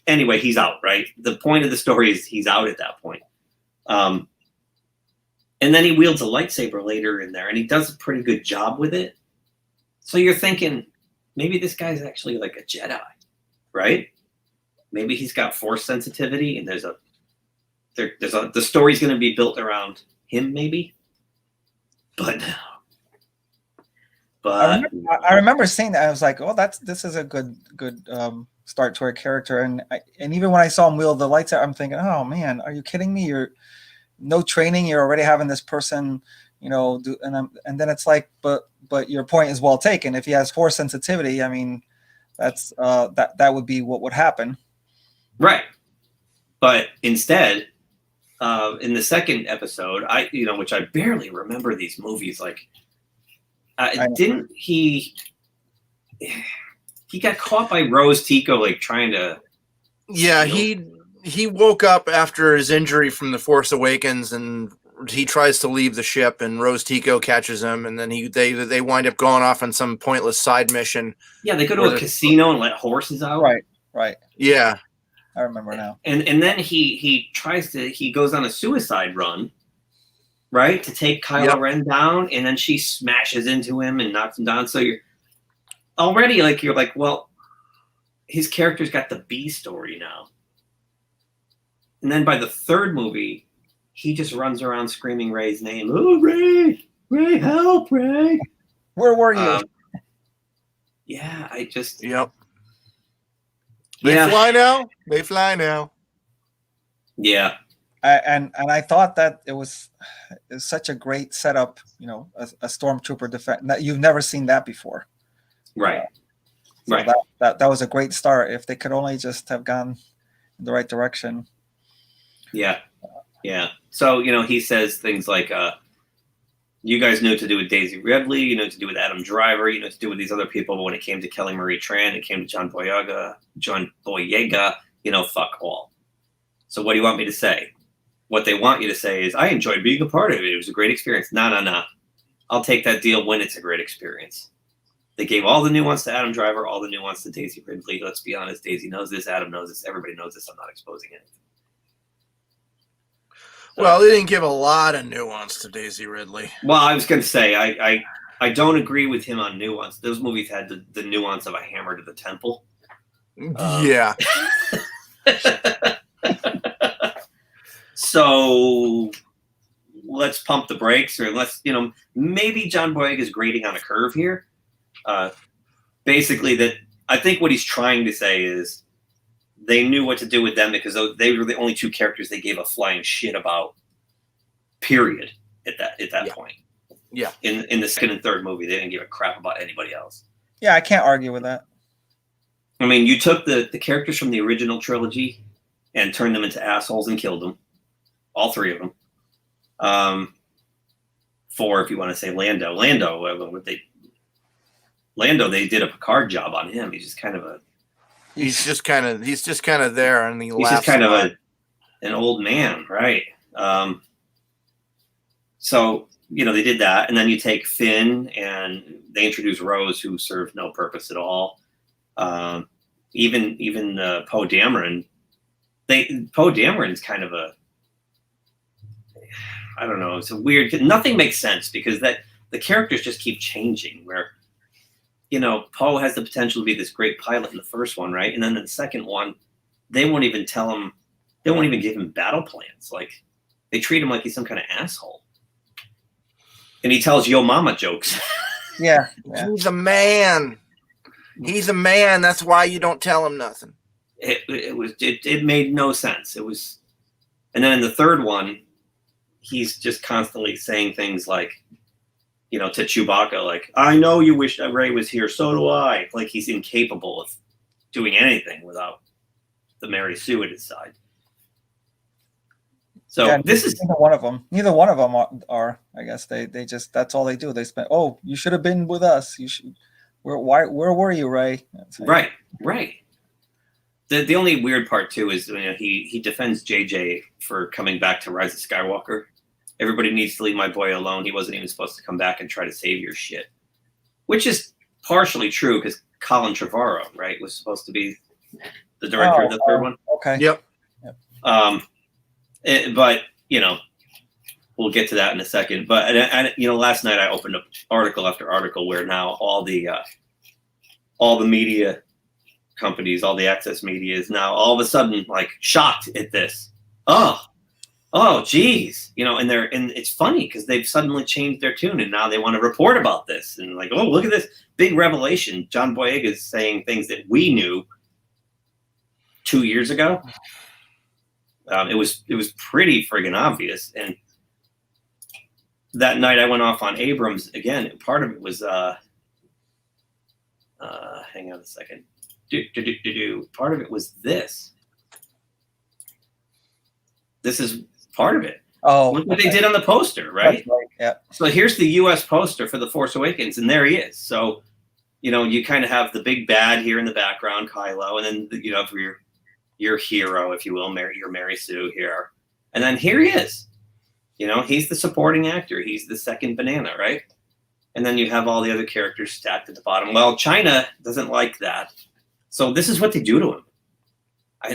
Anyway, he's out, right? The point of the story is he's out at that point. And then he wields a lightsaber later in there, and he does a pretty good job with it. So you're thinking, maybe this guy's actually like a Jedi, right? Maybe he's got Force sensitivity, and the story's going to be built around him, maybe. But I remember seeing that. I was like, "Oh, this is a good start to a character." And even when I saw him wield the lightsaber, I'm thinking, "Oh man, are you kidding me? You're no training. You're already having this person, do." And then it's like, but your point is well taken. If he has Force sensitivity, I mean, that's that would be what would happen, right? But instead, in the second episode, which I barely remember these movies, like. Didn't he got caught by Rose Tico, like trying to. Yeah, he woke up after his injury from The Force Awakens, and he tries to leave the ship, and Rose Tico catches him, and then they wind up going off on some pointless side mission. Yeah, they go to a casino and let horses out. Right. Yeah, I remember now. And then he goes on a suicide run. Right, to take Kylo Ren down, and then she smashes into him and knocks him down. So already, like, you're like, well, his character's got the B story now. And then by the third movie, he just runs around screaming Ray's name. Oh, Ray! Ray, help, Ray! Where were you? Yeah, I just... Yep. Yeah. They fly now. They fly now. Yeah. And I thought that it was such a great setup, you know, a stormtrooper defense. You've never seen that before. Right. So Right. That was a great start. If they could only just have gone in the right direction. Yeah. Yeah. So, you know, he says things like, you guys knew what to do with Daisy Ridley, you know what to do with Adam Driver, you know what to do with these other people, but when it came to Kelly Marie Tran, it came to John Boyega, you know, fuck all. So what do you want me to say? What they want you to say is, I enjoyed being a part of it. It was a great experience. No. I'll take that deal when it's a great experience. They gave all the nuance to Adam Driver, all the nuance to Daisy Ridley. Let's be honest, Daisy knows this, Adam knows this, everybody knows this. I'm not exposing anything. Well, they didn't give a lot of nuance to Daisy Ridley. Well, I was going to say, I don't agree with him on nuance. Those movies had the nuance of a hammer to the temple. Yeah. So let's pump the brakes, or let's, you know, maybe John Boyega is grading on a curve here. Basically, that I think what he's trying to say is they knew what to do with them because they were the only two characters they gave a flying shit about. Period. At that point. Yeah. In the second and third movie, they didn't give a crap about anybody else. Yeah, I can't argue with that. I mean, you took the characters from the original trilogy and turned them into assholes and killed them. All three of them. Four, if you want to say Lando. They did a Picard job on him. He's just kind of He's just kind of there, and he's just kind of an old man, right? So, you know, they did that, and then you take Finn, and they introduce Rose, who served no purpose at all. Even Poe Dameron. Poe Dameron's kind of I don't know. It's a weird. Nothing makes sense because the characters just keep changing. Where, you know, Poe has the potential to be this great pilot in the first one, right? And then in the second one, they won't even tell him. They won't even give him battle plans. Like, they treat him like he's some kind of asshole. And he tells Yo Mama jokes. Yeah. He's a man. He's a man. That's why you don't tell him nothing. It made no sense. It was, and then in the third one, he's just constantly saying things like, you know, to Chewbacca, like, I know you wish that Rey was here, so do I. Like, he's incapable of doing anything without the Mary Sue at his side. So yeah, this is neither one of them are I guess they just, that's all they do. They spend, oh, you should have been with us. You should. Where were you, Ray? Right. The only weird part too is, you know, he defends JJ for coming back to Rise of Skywalker. Everybody needs to leave my boy alone. He wasn't even supposed to come back and try to save your shit, which is partially true because Colin Trevorrow, right, was supposed to be the director of the third one. Okay. Yep. But, you know, we'll get to that in a second. But, and you know, last night I opened up article after article where now all the media companies, all the access media is now all of a sudden like shocked at this. Oh, geez, you know, and it's funny because they've suddenly changed their tune and now they want to report about this and like, oh, look at this big revelation. John Boyega is saying things that we knew 2 years ago. It was pretty friggin' obvious. And that night I went off on Abrams again. Part of it was, hang on a second. Part of it was this. This is part of it. Oh, look what they did on the poster, right? Yeah. So here's the U.S. poster for The Force Awakens, and there he is. So, you know, you kind of have the big bad here in the background, Kylo, and then you have your hero, if you will, your Mary Sue here. And then here he is. You know, he's the supporting actor. He's the second banana, right? And then you have all the other characters stacked at the bottom. Well, China doesn't like that. So this is what they do to him.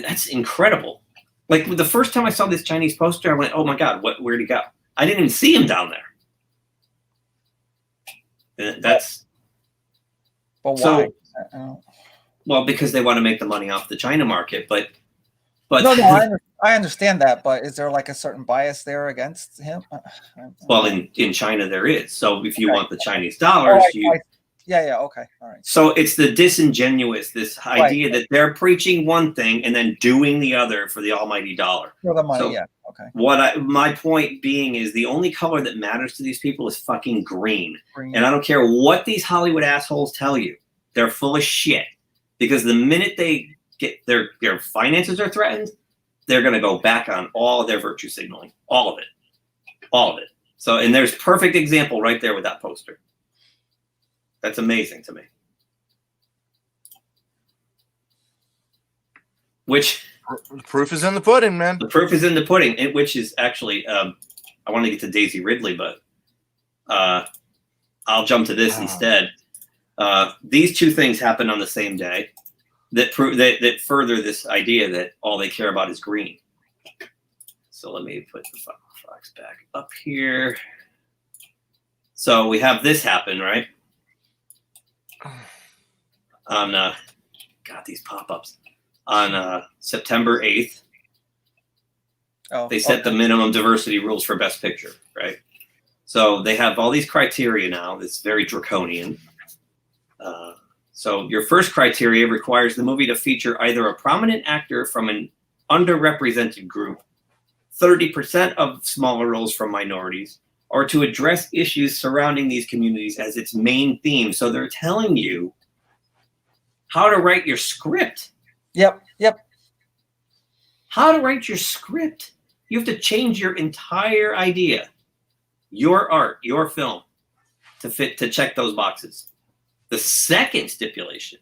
That's incredible. Like, the first time I saw this Chinese poster, I went, oh, my God, where'd he go? I didn't even see him down there. And that's... But So- why? I don't- Well, because they want to make the money off the China market, but No, I understand that, but is there like a certain bias there against him? well, in China there is. So if you Okay. want the Chinese dollars, yeah, okay, all right. so it's the disingenuous, this idea that they're preaching one thing and then doing the other for the almighty dollar. For the money, So yeah, okay. my point being is the only color that matters to these people is fucking green. Green. And I don't care what these Hollywood assholes tell you. They're full of shit. Because the minute they get their finances are threatened, they're going to go back on all of their virtue signaling. All of it. So, and there's perfect example right there with that poster. That's amazing to me. Which Proof is in the pudding, man. the proof is in the pudding, which is actually, I want to get to Daisy Ridley, but I'll jump to this instead. These two things happen on the same day that that further this idea that all they care about is green. So let me put the fox back up here. So we have this happen, right? On God, these pop-ups on September 8th. Oh, They set the minimum diversity rules for Best Picture, right? So they have all these criteria now. That's very draconian. So your first criteria requires the movie to feature either a prominent actor from an underrepresented group, 30% of smaller roles from minorities, or to address issues surrounding these communities as its main theme. So they're telling you how to write your script. Yep. How to write your script. You have to change your entire idea, your art, your film, to check those boxes. The second stipulation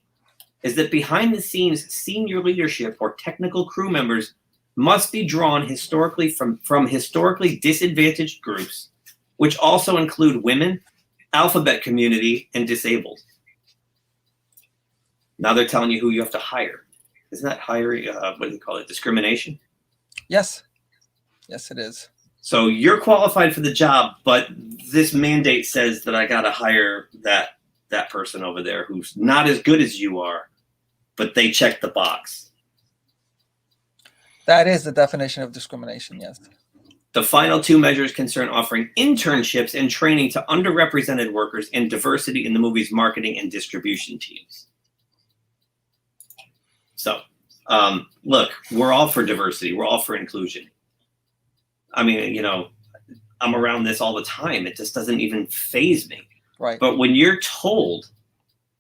is that behind the scenes senior leadership or technical crew members must be drawn historically from historically disadvantaged groups, which also include women, alphabet community, and disabled. Now they're telling you who you have to hire. Isn't that hiring, what do you call it, discrimination? Yes, it is. So you're qualified for the job, but this mandate says that I got to hire that person over there who's not as good as you are, but they check the box. That is the definition of discrimination, yes. The final two measures concern offering internships and training to underrepresented workers and diversity in the movie's marketing and distribution teams. So, look, we're all for diversity. We're all for inclusion. I mean, I'm around this all the time. It just doesn't even faze me. Right. But when you're told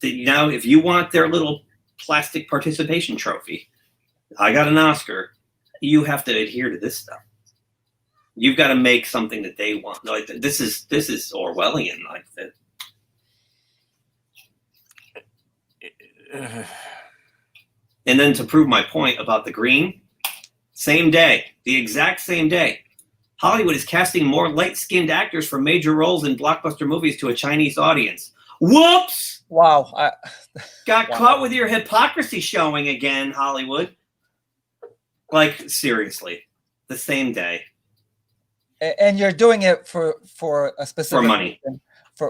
that now if you want their little plastic participation trophy, I got an Oscar, you have to adhere to this stuff. You've got to make something that they want. Like this is Orwellian, like that. And then to prove my point about the green, same day, the exact same day, Hollywood is casting more light-skinned actors for major roles in blockbuster movies to a Chinese audience. Whoops! Wow. Got caught with your hypocrisy showing again, Hollywood. Like, seriously, the same day. And you're doing it for a specific For money. reason.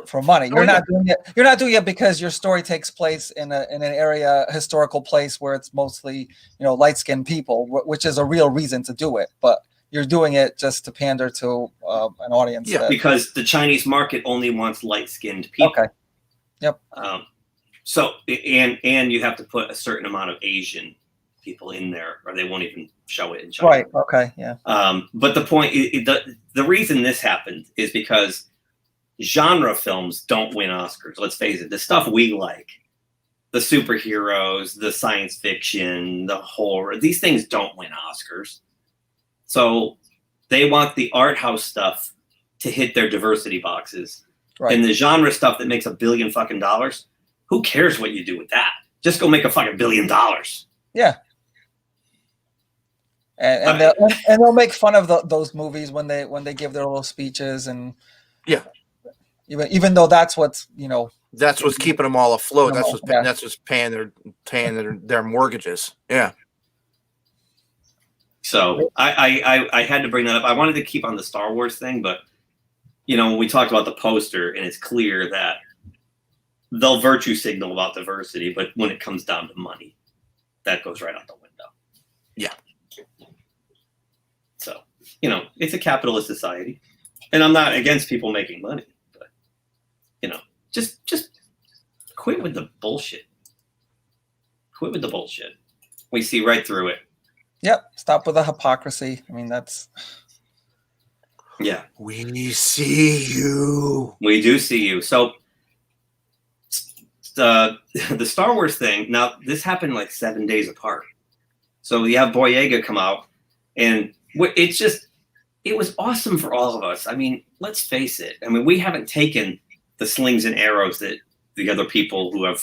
For money. You're not doing it. You're not doing it because your story takes place in an area, historical place where it's mostly light-skinned people, which is a real reason to do it. But you're doing it just to pander to an audience. Yeah, because the Chinese market only wants light-skinned people. Okay. Yep. So and you have to put a certain amount of Asian people in there, or they won't even show it in China. Right. Okay. Yeah. But the point, the reason this happened is because genre films don't win Oscars. Let's face it. The stuff we like, the superheroes, the science fiction, the horror, these things don't win Oscars. So they want the art house stuff to hit their diversity boxes. Right. And the genre stuff that makes $1 billion fucking dollars, who cares what you do with that? Just go make a fucking $1 billion. Yeah. And they'll make fun of those movies when they give their little speeches and yeah. Even though that's what's that's what's keeping them all afloat. That's what's Yeah. that's what's paying their mortgages. Yeah. So I had to bring that up. I wanted to keep on the Star Wars thing, but when we talked about the poster, and it's clear that they'll virtue signal about diversity, but when it comes down to money, that goes right out the window. Yeah. So, you know, it's a capitalist society, and I'm not against people making money, but, you know, just quit with the bullshit. Quit with the bullshit. We see right through it. Yep. Stop with the hypocrisy. I mean, that's. Yeah. We see you. We do see you. So the Star Wars thing, now this happened like 7 days apart. So you have Boyega come out, and it's just, it was awesome for all of us. I mean, let's face it. I mean, we haven't taken the slings and arrows that the other people who have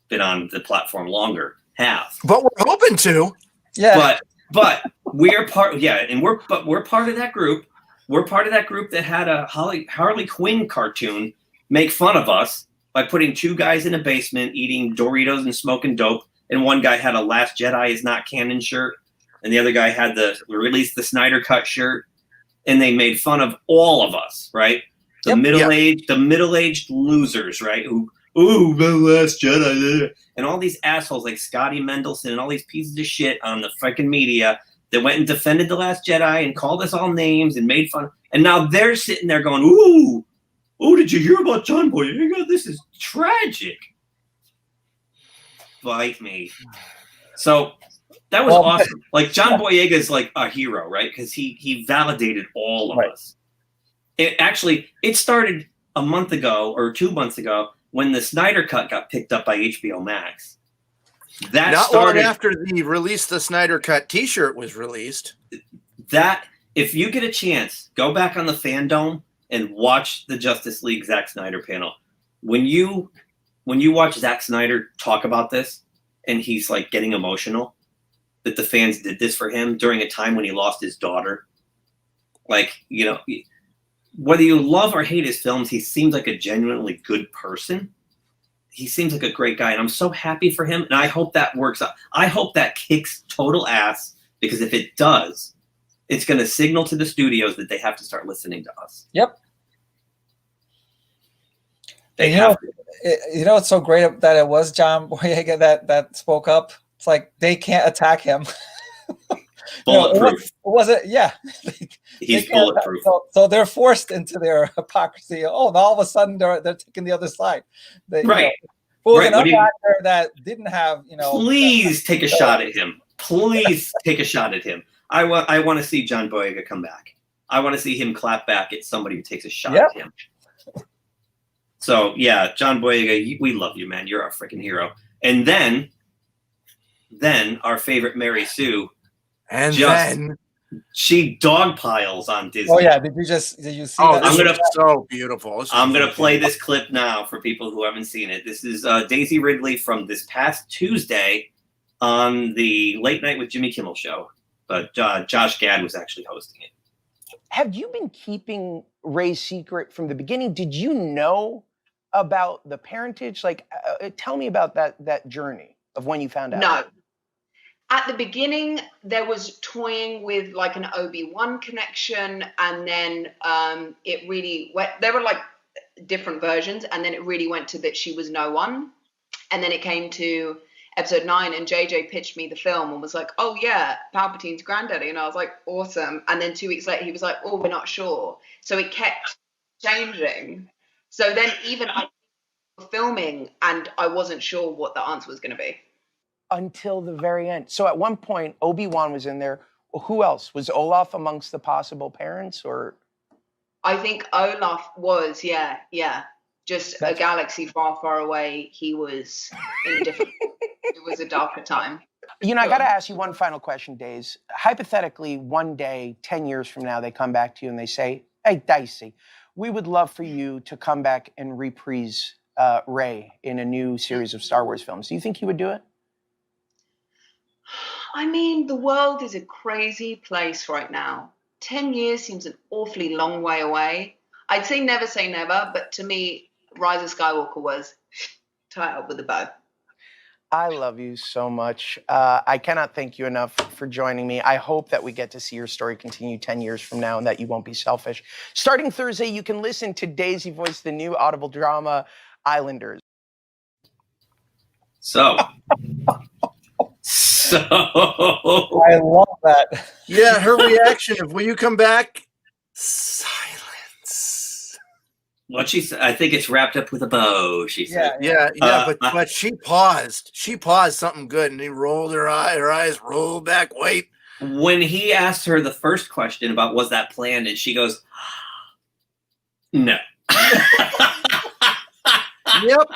been on the platform longer have. But we're hoping to. Yeah. But we're part, yeah, and we're part of that group. We're part of that group that had a Harley Quinn cartoon make fun of us by putting two guys in a basement eating Doritos and smoking dope, and one guy had a Last Jedi is not canon shirt, and the other guy had the release the Snyder Cut shirt, and they made fun of all of us, right? The middle-aged losers, right? Who, oh, the Last Jedi, and all these assholes like Scotty Mendelson and all these pieces of shit on the freaking media that went and defended The Last Jedi and called us all names and made fun. And now they're sitting there going, ooh, oh, did you hear about John Boyega? This is tragic. Bite me. So that was awesome. Like, John Boyega is like a hero, right? Because he validated all of us. It started a month ago or 2 months ago when the Snyder Cut got picked up by HBO Max. That Not started long after the release, the Snyder Cut T-shirt was released. That, if you get a chance, go back on the FanDome and watch the Justice League Zack Snyder panel. When you watch Zack Snyder talk about this, and he's like getting emotional that the fans did this for him during a time when he lost his daughter. Like, you know, whether you love or hate his films, he seems like a genuinely good person. He seems like a great guy, and I'm so happy for him, and I hope that works out. I hope that kicks total ass, because if it does, it's going to signal to the studios that they have to start listening to us. Yep. They you have know, to. You know, it's so great that it was John Boyega that spoke up. It's like they can't attack him. Bulletproof. It wasn't. Yeah. He's bulletproof. So they're forced into their hypocrisy. Oh, and all of a sudden they're taking the other side. Right. Right. Another actor that didn't have, Please take a shot at him. Please take a shot at him. I want to see John Boyega come back. I want to see him clap back at somebody who takes a shot at him. So yeah, John Boyega, we love you, man. You're our freaking hero. And then our favorite Mary Sue. And then she dogpiles on Disney. Oh yeah, did you see that? This is so beautiful. I'm gonna play this clip now for people who haven't seen it. This is Daisy Ridley from this past Tuesday on the Late Night with Jimmy Kimmel show. But Josh Gad was actually hosting it. Have you been keeping Ray's secret from the beginning? Did you know about the parentage? Like, tell me about that journey of when you found out. No. At the beginning, there was toying with like an Obi-Wan connection, and then it really went, there were like different versions, and then it really went to that she was no one. And then it came to episode 9, and JJ pitched me the film and was like, oh yeah, Palpatine's granddaddy. And I was like, awesome. And then 2 weeks later, he was like, oh, we're not sure. So it kept changing. So then even I was filming, and I wasn't sure what the answer was going to be. Until the very end. So at one point, Obi-Wan was in there. Who else? Was Olaf amongst the possible parents, or? I think Olaf was, yeah. Just a galaxy far, far away. He was in a different, it was a darker time. I got to ask you one final question, Days. Hypothetically, one day, 10 years from now, they come back to you and they say, hey, Dicey, we would love for you to come back and reprise Rey in a new series of Star Wars films. Do you think you would do it? I mean, the world is a crazy place right now. 10 years seems an awfully long way away. I'd say never, but to me, Rise of Skywalker was tied up with a bow. I love you so much. I cannot thank you enough for joining me. I hope that we get to see your story continue 10 years from now and that you won't be selfish. Starting Thursday, you can listen to Daisy voice the new Audible drama, Islanders. So I love that. Yeah, her reaction of, will you come back? Silence. what she said, I think it's wrapped up with a bow. She said, Yeah, Uh, but she paused. She paused something good, and he rolled her eyes rolled back. Wait. when he asked her the first question about was that planned, and she goes, no. Yep.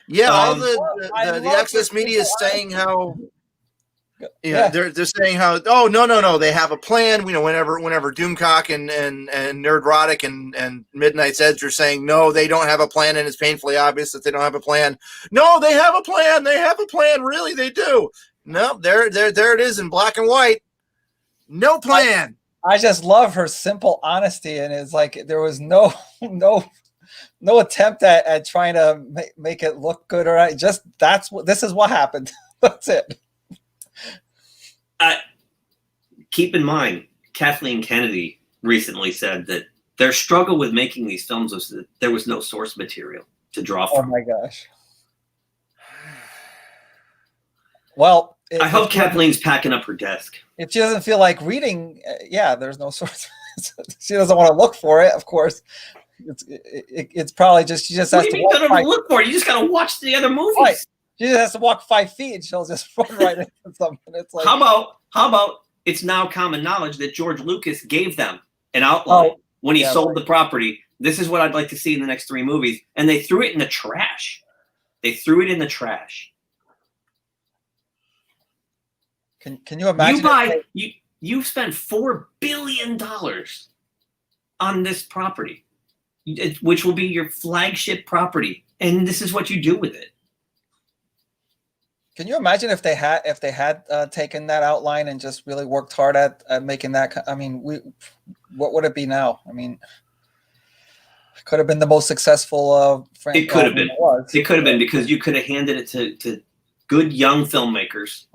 Yeah, all Um, the I love access this media is people saying how. Yeah. They're saying how, oh, no, they have a plan. You know, whenever Doomcock and Nerdrotic and Midnight's Edge are saying no, they don't have a plan, and it's painfully obvious that they don't have a plan. No, they have a plan. They have a plan. Really, they do. No, there it is in black and white. No plan. I just love her simple honesty, and it's like there was no attempt at trying to make it look good, or just this is what happened. That's it. Keep in mind, Kathleen Kennedy recently said that their struggle with making these films was that there was no source material to draw Oh from. my gosh. Well, I hope Kathleen's packing up her desk. if she doesn't feel like reading, there's no source. She doesn't want to look for it, of course. It's probably just she just What has do to you mean you walk. gotta look for it? You just gotta watch the other movies. Right. She just has to walk 5 feet, and she'll just run right into something. It's like, How about it's now common knowledge that George Lucas gave them an outline when he sold the property. This is what I'd like to see in the next 3 movies, and they threw it in the trash. Can you imagine? You spent $4 billion on this property, which will be your flagship property, and this is what you do with it. Can you imagine if they had taken that outline and just really worked hard at making that? I mean, what would it be now? I mean, it could have been the most successful. It could have been. It could have been, because you could have handed it to good young filmmakers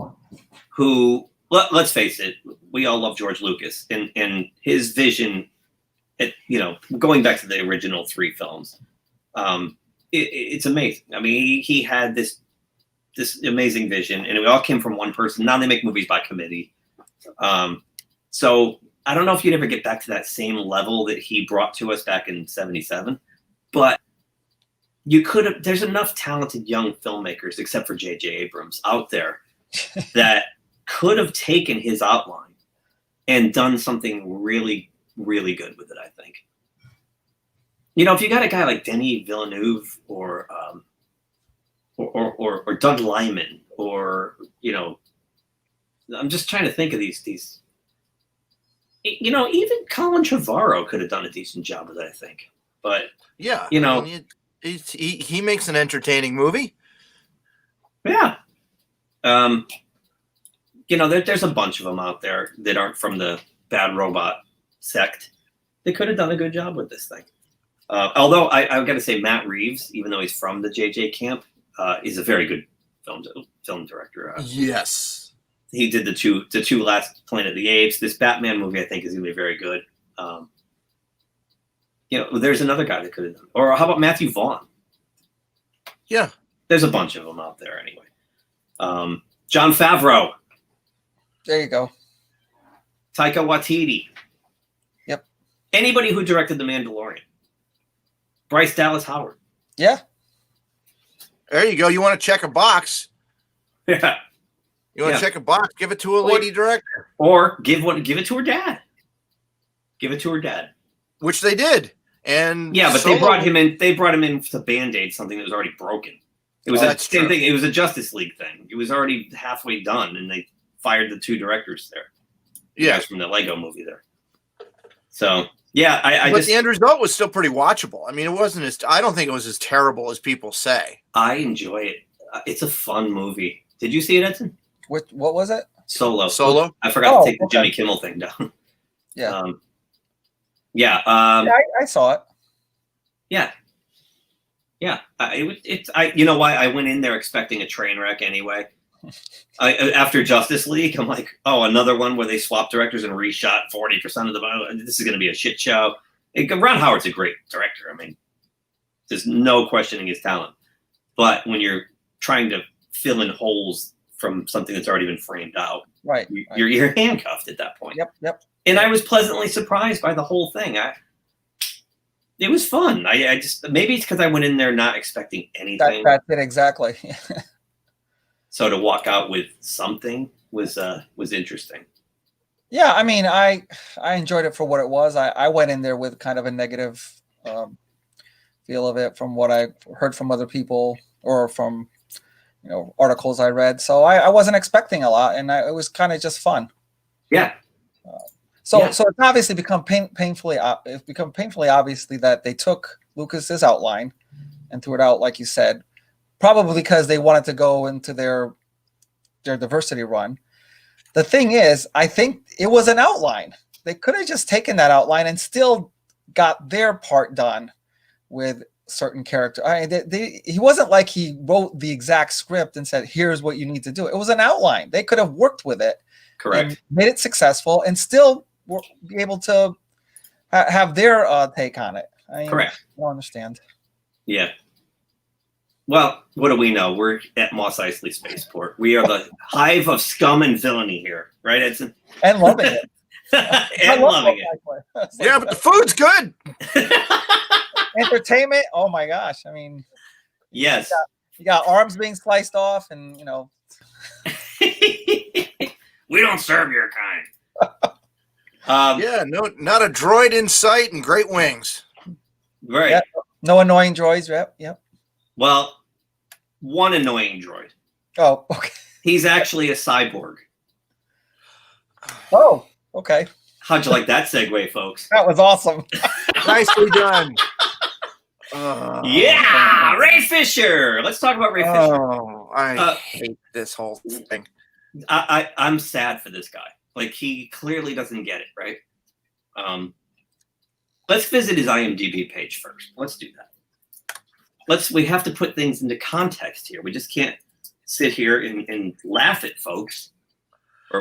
who, let's face it, we all love George Lucas and his vision. Going back to the original 3 films, it's amazing. I mean, he had this amazing vision, and it all came from one person. Now they make movies by committee. So I don't know if you'd ever get back to that same level that he brought to us back in '77, but you could have. There's enough talented young filmmakers, except for J.J. Abrams, out there that could have taken his outline and done something really, really good with it, I think. If you got a guy like Denis Villeneuve or Doug Liman, or I'm just trying to think of these. Even Colin Trevorrow could have done a decent job with it, I think. But yeah, he makes an entertaining movie. Yeah. There's a bunch of them out there that aren't from the Bad Robot sect. They could have done a good job with this thing. Although I've got to say, Matt Reeves, even though he's from the JJ camp, is a very good film director. Yes, he did the two last Planet of the Apes. This Batman movie, I think, is going to be very good. There's another guy that could have done. Or how about Matthew Vaughn? Yeah, there's a bunch of them out there anyway. Jon Favreau. There you go. Taika Waititi. Yep. Anybody who directed The Mandalorian. Bryce Dallas Howard. Yeah. There you go. You want to check a box? Yeah. You want to check a box? Give it to a lady director, or give it to her dad. Give it to her dad, which they did. And yeah, but they brought him in. They brought him in to band-aid something that was already broken. It was the same thing. It was a Justice League thing. It was already halfway done, and they fired the 2 directors there. Yeah, from the Lego movie there. So yeah, but the end result was still pretty watchable. I mean, it wasn't as. I don't think it was as terrible as people say. I enjoy it. It's a fun movie. Did you see it, Edson? What was it? Solo. I forgot to take the Jimmy Kimmel thing down. Yeah. I saw it. Yeah. Yeah. You know why I went in there expecting a train wreck anyway. After Justice League, I'm like, oh, another one where they swap directors and reshot 40% of the. This is going to be a shit show. Ron Howard's a great director. I mean, there's no questioning his talent. But when you're trying to fill in holes from something that's already been framed out. Right. You're handcuffed at that point. Yep. And I was pleasantly surprised by the whole thing. It was fun. I just, maybe it's because I went in there not expecting anything. That's it exactly. So to walk out with something was interesting. Yeah, I mean, I enjoyed it for what it was. I went in there with kind of a negative feel of it from what I heard from other people or from articles I read. So I wasn't expecting a lot, and it was kind of just fun. Yeah. So it's obviously become painfully obviously that they took Lucas's outline and threw it out, like you said, probably because they wanted to go into their diversity run. The thing is, I think it was an outline. They could have just taken that outline and still got their part done with certain character. I mean, he wasn't like he wrote the exact script and said, "Here's what you need to do." It was an outline. They could have worked with it, correct, and made it successful, and still be able to have their take on it. Correct. I don't understand. Yeah. Well, what do we know? We're at Mos Eisley Spaceport. We are the hive of scum and villainy here, right, Edson? And loving it. And loving it. Yeah, but the food's good. Entertainment. Oh my gosh! I mean, yes. You got arms being sliced off, and we don't serve your kind. Yeah, not a droid in sight and great wings. Right. Yep. No annoying droids. Yep. Well, one annoying droid. Oh, okay. He's actually a cyborg. Oh, okay. How'd you like that segue, folks? That was awesome. Nicely done. Yeah, Ray Fisher. Let's talk about Ray Fisher. Oh, I hate this whole thing. I'm sad for this guy. Like, he clearly doesn't get it, right? Let's visit his IMDb page first. Let's do that. We have to put things into context here. We just can't sit here and laugh at folks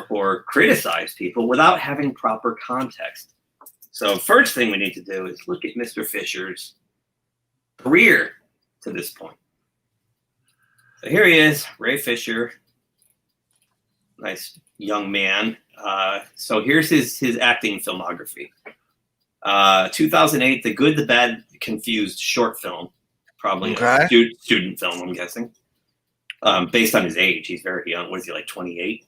or criticize people without having proper context. So first thing we need to do is look at Mr. Fisher's career to this point. So here he is, Ray Fisher. Nice young man. So here's his acting filmography. 2008, The Good, the Bad, Confused short film. Probably a student film, I'm guessing. Based on his age, he's very young. What is he, like 28?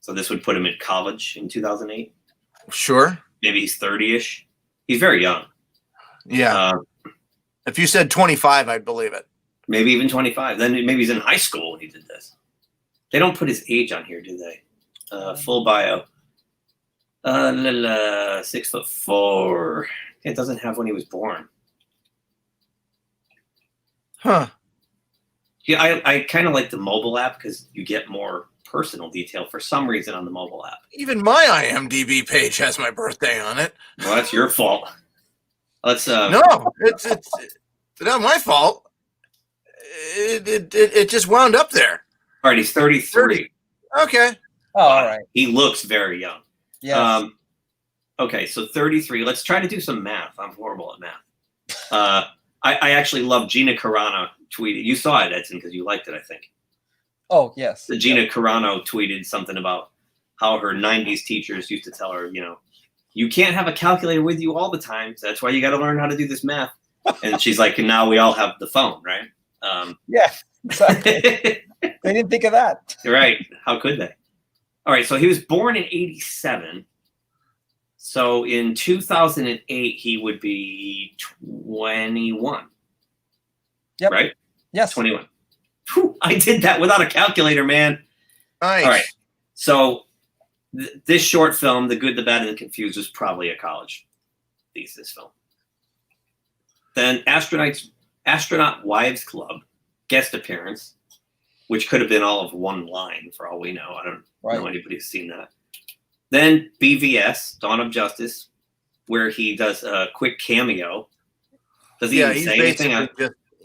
So this would put him in college in 2008. Sure. Maybe he's 30-ish. He's very young. Yeah. If you said 25, I'd believe it. Maybe even 25. Then maybe he's in high school when he did this. They don't put his age on here, do they? Full bio. 6'4". It doesn't have when he was born. Huh. Yeah, I kind of like the mobile app because you get more personal detail for some reason on the mobile app. Even my IMDb page has my birthday on it. Well, that's your fault. Let's No, it's not my fault. It just wound up there. All right, he's 33. Okay. Oh, all right. He looks very young. Yeah. Okay, so 33. Let's try to do some math. I'm horrible at math. I actually love Gina Carano tweeted. You saw it, Edson, because you liked it, I think. Oh, yes. Gina Carano tweeted something about how her 90s teachers used to tell her, you can't have a calculator with you all the time. So that's why you got to learn how to do this math. And she's like, and now we all have the phone, right? Yeah, exactly. They didn't think of that. Right. How could they? All right. So he was born in 87. So in 2008, he would be 21. Yep. Right? Yes. 21. Whew, I did that without a calculator, man. Nice. All right. So this short film, The Good, the Bad, and the Confused, was probably a college thesis film. Then Astronaut Wives Club, guest appearance, which could have been all of one line for all we know. I don't know anybody who's seen that. Then BVS, Dawn of Justice, where he does a quick cameo. Does he even say anything?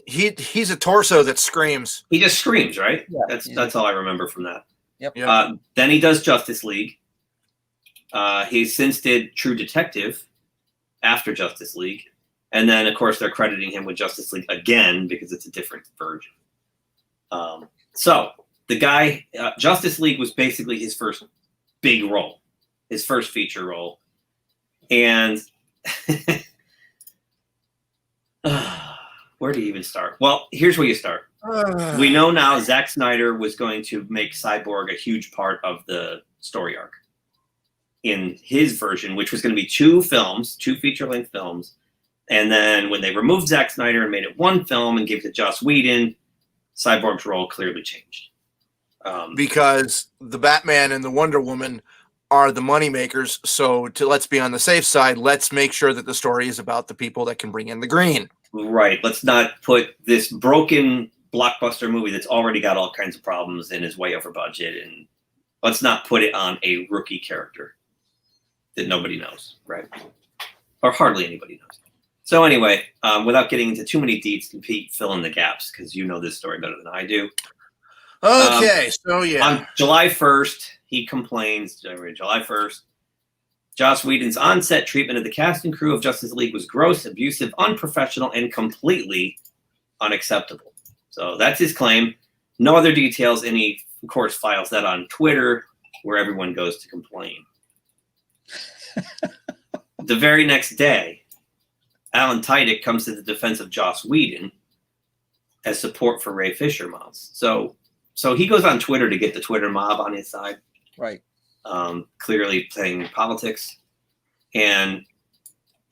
He's a torso that screams. He just screams, right? Yeah, that's all I remember from that. Yep. Then he does Justice League. He since did True Detective after Justice League. And then, of course, they're crediting him with Justice League again because it's a different version. So the guy, Justice League was basically his first big role, his first feature role. And where do you even start? Well, here's where you start. We know now Zack Snyder was going to make Cyborg a huge part of the story arc in his version, which was going to be 2 films, 2 feature-length films. And then when they removed Zack Snyder and made it 1 film and gave it to Joss Whedon, Cyborg's role clearly changed. Because the Batman and the Wonder Woman are the moneymakers. So let's be on the safe side. Let's make sure that the story is about the people that can bring in the green. Right. Let's not put this broken blockbuster movie that's already got all kinds of problems and is way over budget, and let's not put it on a rookie character that nobody knows, right? Or hardly anybody knows. So anyway, without getting into too many deets, Pete, fill in the gaps because you know this story better than I do. Okay, so yeah. On July 1st, he complains, July 1st, Joss Whedon's on-set treatment of the cast and crew of Justice League was gross, abusive, unprofessional, and completely unacceptable. So that's his claim. No other details, and he, of course, files that on Twitter, where everyone goes to complain. The very next day, Alan Tudyk comes to the defense of Joss Whedon as support for Ray Fisher mounts. So he goes on Twitter to get the Twitter mob on his side. Right. Clearly playing politics. And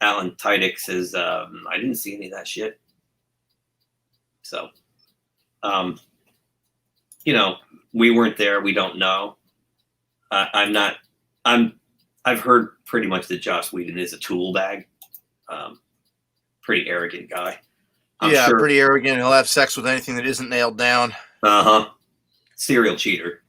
Alan Tudyk says, I didn't see any of that shit. So, we weren't there. We don't know. I've heard pretty much that Joss Whedon is a tool bag. Pretty arrogant guy. I'm sure. Pretty arrogant. He'll have sex with anything that isn't nailed down. Serial cheater.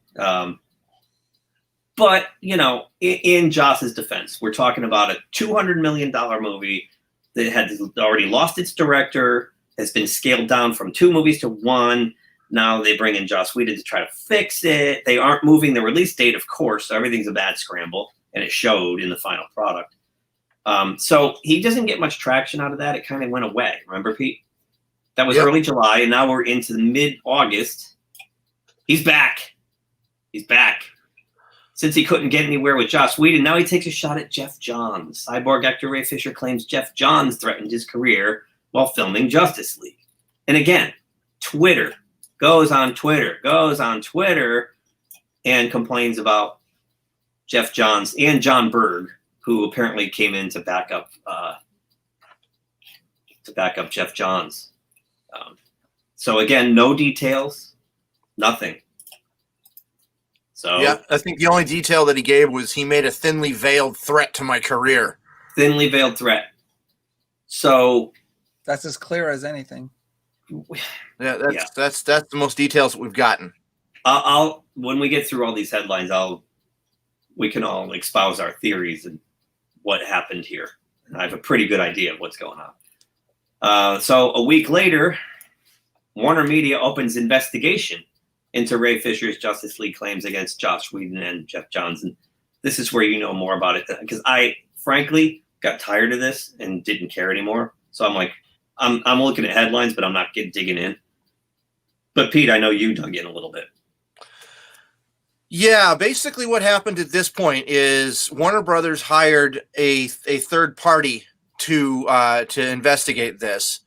But, in Joss's defense, we're talking about a $200 million movie that had already lost its director, has been scaled down from 2 movies to 1. Now they bring in Joss Whedon to try to fix it. They aren't moving the release date, of course, so everything's a bad scramble, and it showed in the final product. So he doesn't get much traction out of that. It kind of went away. Remember, Pete? That was early July, and now we're into mid-August. He's back. He's back. Since he couldn't get anywhere with Joss Whedon, now he takes a shot at Jeff Johns. Cyborg actor Ray Fisher claims Jeff Johns threatened his career while filming Justice League. And again, Twitter goes on Twitter, and complains about Jeff Johns and John Berg, who apparently came in to back up Jeff Johns. So again, no details, nothing. So yeah, I think the only detail that he gave was he made a thinly veiled threat to my career. Thinly veiled threat. So that's as clear as anything. Yeah, that's the most details that we've gotten. I'll when we get through all these headlines, we can all espouse our theories and what happened here. And I have a pretty good idea of what's going on. So a week later, Warner Media opens investigation into Ray Fisher's Justice League claims against Joss Whedon and Jeff Johns. And this is where you know more about it, because I frankly got tired of this and didn't care anymore. So I'm like, I'm looking at headlines, but I'm not digging in. But Pete, I know you dug in a little bit. Yeah, basically what happened at this point is Warner Brothers hired a third party to investigate this,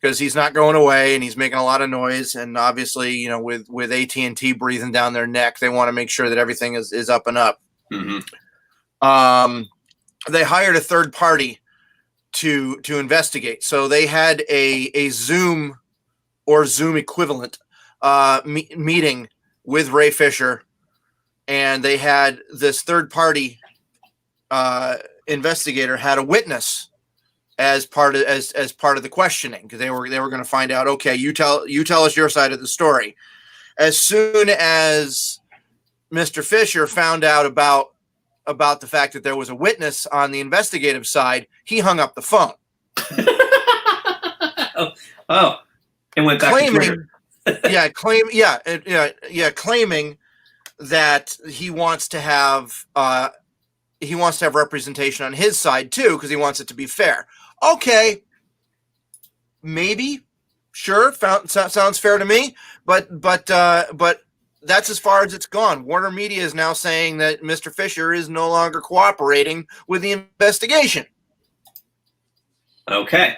because he's not going away and he's making a lot of noise. And obviously, with AT&T breathing down their neck, they want to make sure that everything is up and up. Mm-hmm. They hired a third party to investigate. So they had a Zoom or Zoom equivalent meeting with Ray Fisher, and they had this third party investigator had a witness as part of the questioning, because they were going to find out, okay, you tell us your side of the story. As soon as Mr. Fisher found out about the fact that there was a witness on the investigative side, he hung up the phone. And went back claiming, to Twitter. Claiming that he wants to have representation on his side too, because he wants it to be fair. Okay, maybe, Sure, sounds fair to me. But that's as far as it's gone. Warner Media is now saying that Mr. Fisher is no longer cooperating with the investigation. Okay.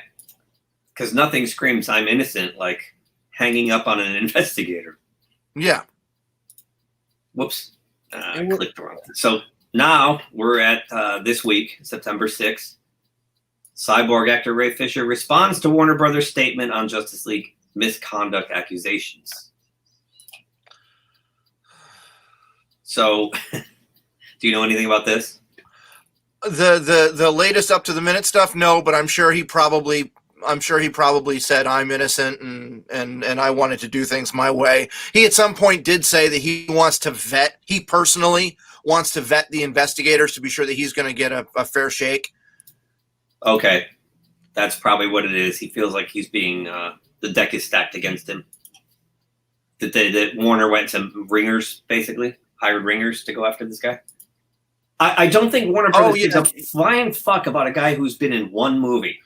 Because nothing screams I'm innocent like hanging up on an investigator. Yeah. Whoops. I clicked wrong. So now we're at this week, September 6th. Cyborg actor Ray Fisher responds to Warner Brothers' statement on Justice League misconduct accusations. So, do you know anything about this? The latest up to the minute stuff, no, but I'm sure he probably said I'm innocent and I wanted to do things my way. He at some point did say that he personally wants to vet the investigators to be sure that he's going to get a fair shake. Okay. That's probably what it is. He feels like he's being, the deck is stacked against him. That Warner went to ringers, basically, hired ringers to go after this guy. I don't think Warner Brothers gives a flying fuck about a guy who's been in one movie.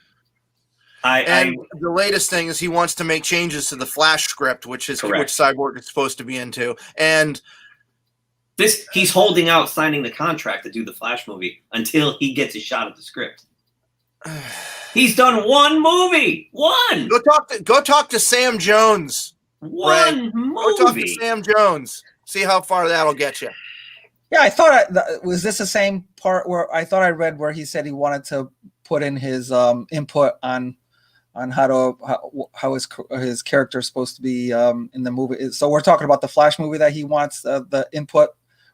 The latest thing is he wants to make changes to the Flash script, which Cyborg is supposed to be into. And he's holding out signing the contract to do the Flash movie until he gets a shot at the script. He's done one movie. One. Go talk to Sam Jones. One movie. Go talk to Sam Jones. See how far that'll get you. Yeah, I thought was this the same part where I thought I read where he said he wanted to put in his input on how his character is supposed to be in the movie. So we're talking about the Flash movie that he wants the input.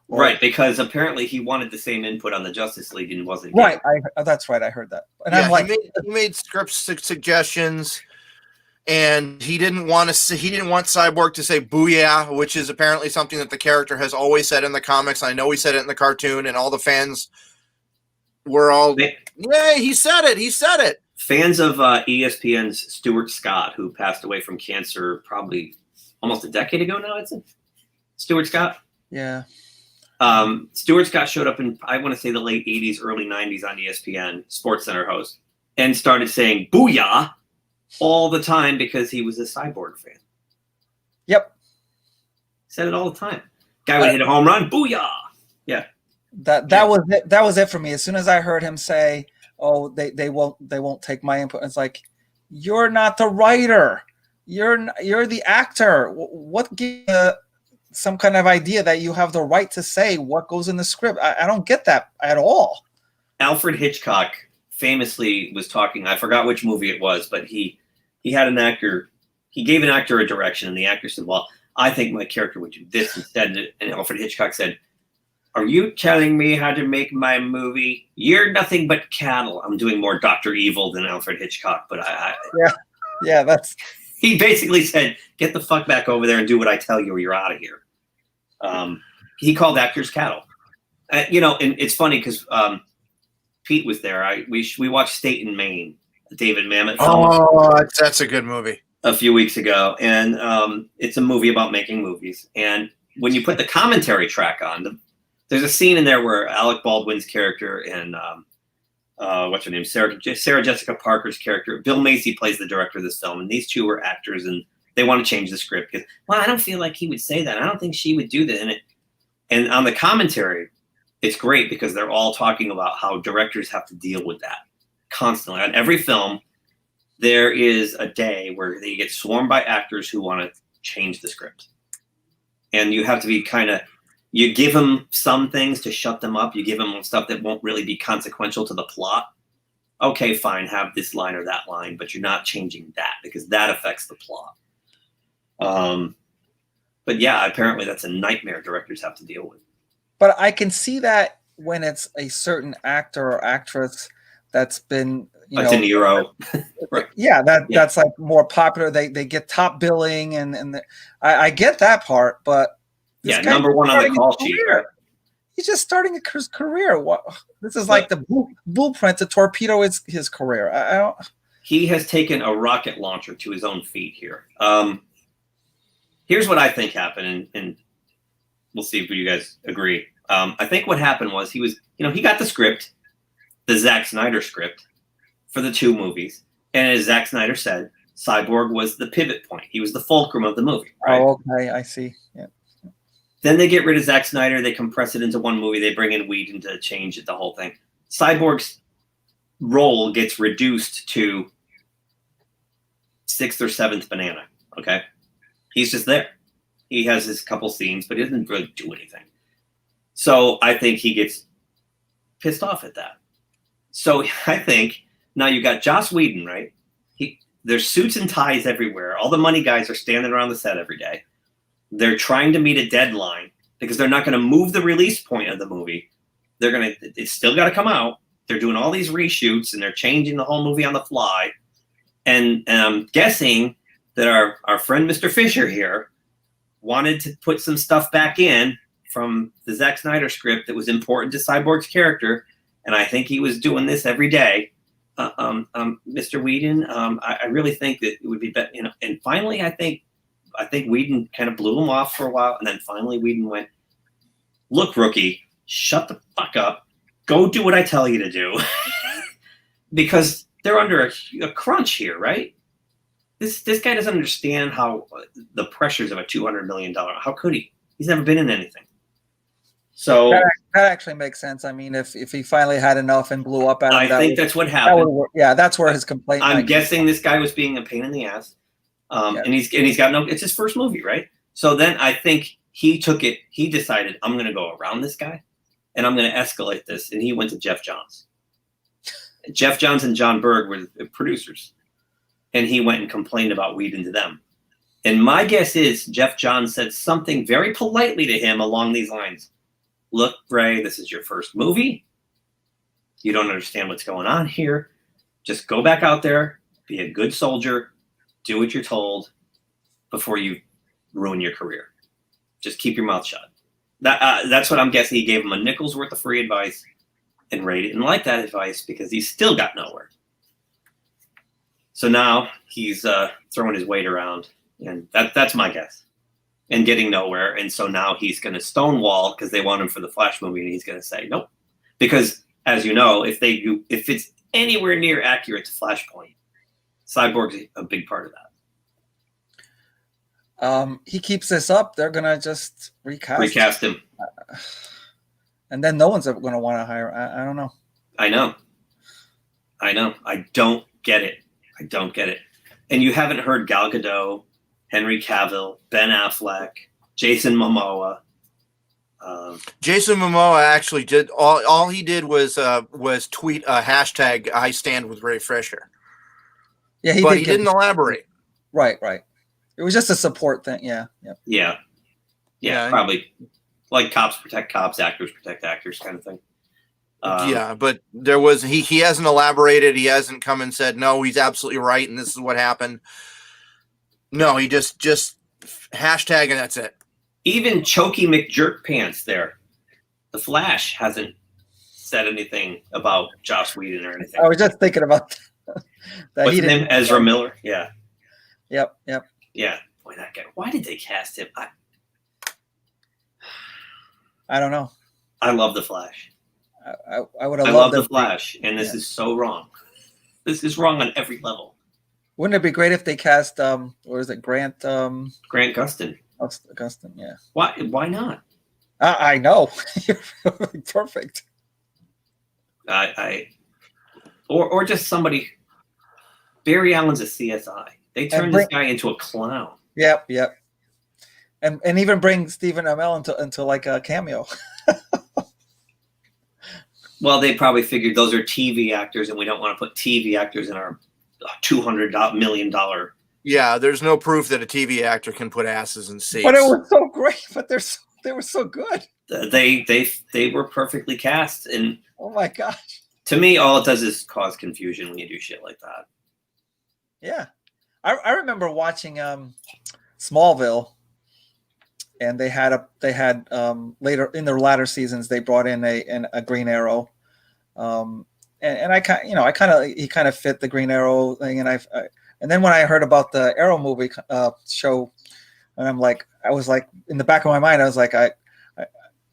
Right, because apparently he wanted the same input on the Justice League and wasn't. Right, that's right. I heard that. And I'm like, he made script suggestions, and he didn't want Cyborg to say "booyah," which is apparently something that the character has always said in the comics. I know he said it in the cartoon, and all the fans were all, "Yay, he said it! He said it!" Fans of ESPN's Stuart Scott, who passed away from cancer probably almost a decade ago now, it's Stuart Scott. Yeah. Stuart Scott showed up in, I want to say, the late 80s, early 90s on ESPN, SportsCenter host, and started saying "booyah" all the time because he was a Cyborg fan. Yep. Said it all the time. Guy would hit a home run, "booyah." Yeah. That was it. That was it for me. As soon as I heard him say, "Oh, they won't take my input," it's like, you're not the writer. You're the actor. What gives you some kind of idea that you have the right to say what goes in the script? I don't get that at all. Alfred Hitchcock famously was talking, I forgot which movie it was, but he had an actor, he gave an actor a direction, and the actor said, "Well, I think my character would do this instead." And Alfred Hitchcock said, "Are you telling me how to make my movie? You're nothing but cattle." I'm doing more Dr. Evil than Alfred Hitchcock, but yeah, that's. He basically said, "Get the fuck back over there and do what I tell you, or you're out of here." He called actors cattle. And it's funny because Pete was there. We watched State and Maine, the David Mamet film. Oh, that's a good movie. A few weeks ago, and it's a movie about making movies. And when you put the commentary track on, there's a scene in there where Alec Baldwin's character and what's her name, Sarah Jessica Parker's character, Bill Macy plays the director of this film, and these two were actors, and they want to change the script because, well, I don't feel like he would say that. I don't think she would do that. And on the commentary, it's great because they're all talking about how directors have to deal with that constantly. On every film, there is a day where they get swarmed by actors who want to change the script. And you have to be you give them some things to shut them up. You give them stuff that won't really be consequential to the plot. Okay, fine, have this line or that line, but you're not changing that because that affects the plot. But yeah, apparently that's a nightmare directors have to deal with. But I can see that when it's a certain actor or actress that's been, De Niro. Right. Yeah, that's like more popular. They get top billing, and I get that part, but yeah, number one on the call sheet. He's just starting his career. This is like the blueprint to torpedo his career. I don't. He has taken a rocket launcher to his own feet here. Here's what I think happened, and we'll see if you guys agree. I think what happened was he got the script, the Zack Snyder script, for the two movies, and as Zack Snyder said, Cyborg was the pivot point. He was the fulcrum of the movie. Right? Oh, okay, I see. Yeah. Then they get rid of Zack Snyder. They compress it into one movie. They bring in Whedon to change it, the whole thing. Cyborg's role gets reduced to 6th or 7th banana. Okay, he's just there. He has his couple scenes, but he doesn't really do anything. So I think he gets pissed off at that. So I think now you got Joss Whedon, right? There's suits and ties everywhere. All the money guys are standing around the set every day. They're trying to meet a deadline because they're not going to move the release point of the movie. It's still got to come out. They're doing all these reshoots and they're changing the whole movie on the fly. And I'm guessing that our friend Mr. Fisher here wanted to put some stuff back in from the Zack Snyder script that was important to Cyborg's character. And I think he was doing this every day. Mr. Whedon, I really think that it would be better, and finally I think Whedon kind of blew him off for a while, and then finally Whedon went, look, rookie, shut the fuck up, go do what I tell you to do. Because they're under a crunch here, right? This guy doesn't understand how the pressures of a $200 million, how could he? He's never been in anything. So that actually makes sense. I mean, if he finally had enough and blew up at him, I think that's what happened. That's where his complaint. I'm guessing this guy was being a pain in the ass, and he's got no. It's his first movie, right? So then I think he took it. He decided, I'm going to go around this guy, and I'm going to escalate this. And he went to Jeff Johns. Jeff Johns and John Berg were the producers, and he went and complained about Whedon to them. And my guess is Jeff Johns said something very politely to him along these lines. Look, Ray, this is your first movie. You don't understand what's going on here. Just go back out there, be a good soldier, do what you're told before you ruin your career. Just keep your mouth shut. That's what I'm guessing. He gave him a nickel's worth of free advice, and Ray didn't like that advice because he still got nowhere. So now he's throwing his weight around, and that's my guess. And getting nowhere, and so now he's going to stonewall because they want him for the Flash movie, and he's going to say nope. Because as you know, if it's anywhere near accurate to Flashpoint, Cyborg's a big part of that. He keeps this up, they're going to just recast him, and then no one's ever going to want to hire. I don't know. I know. I don't get it. And you haven't heard Gal Gadot, Henry Cavill, Ben Affleck, Jason Momoa. Jason Momoa actually did all he did was tweet a hashtag I stand with Ray Fisher. Yeah, he didn't elaborate. Right. It was just a support thing. Yeah. Probably like cops protect cops, actors protect actors, kind of thing. But there was he hasn't elaborated. He hasn't come and said no, he's absolutely right, and this is what happened. No, he just hashtag and that's it. Even Chokey McJerkpants there, the Flash hasn't said anything about Joss Whedon or anything. I was just thinking about that. What's his name? Ezra Miller. Yeah. Yep. Yeah. Boy, that guy. Why did they cast him? I don't know. I love the Flash. I would have loved. I love the Flash, and this is so wrong. This is wrong on every level. Wouldn't it be great if they cast or is it Grant Gustin? Gustin, yeah. Why not? I know. You're perfect. Or just somebody. Barry Allen's a CSI. They turned this guy into a clown. Yep. And even bring Stephen Amell into like a cameo. Well, they probably figured those are TV actors, and we don't want to put TV actors in our $200 million. Yeah, there's no proof that a TV actor can put asses in seats. But it was so great. But they were so good. They were perfectly cast, and oh my gosh! To me, all it does is cause confusion when you do shit like that. Yeah, I remember watching Smallville, and they had later in their latter seasons they brought in a Green Arrow, and he kind of fit the Green Arrow thing, and then when I heard about the Arrow movie show, and I was like in the back of my mind I was like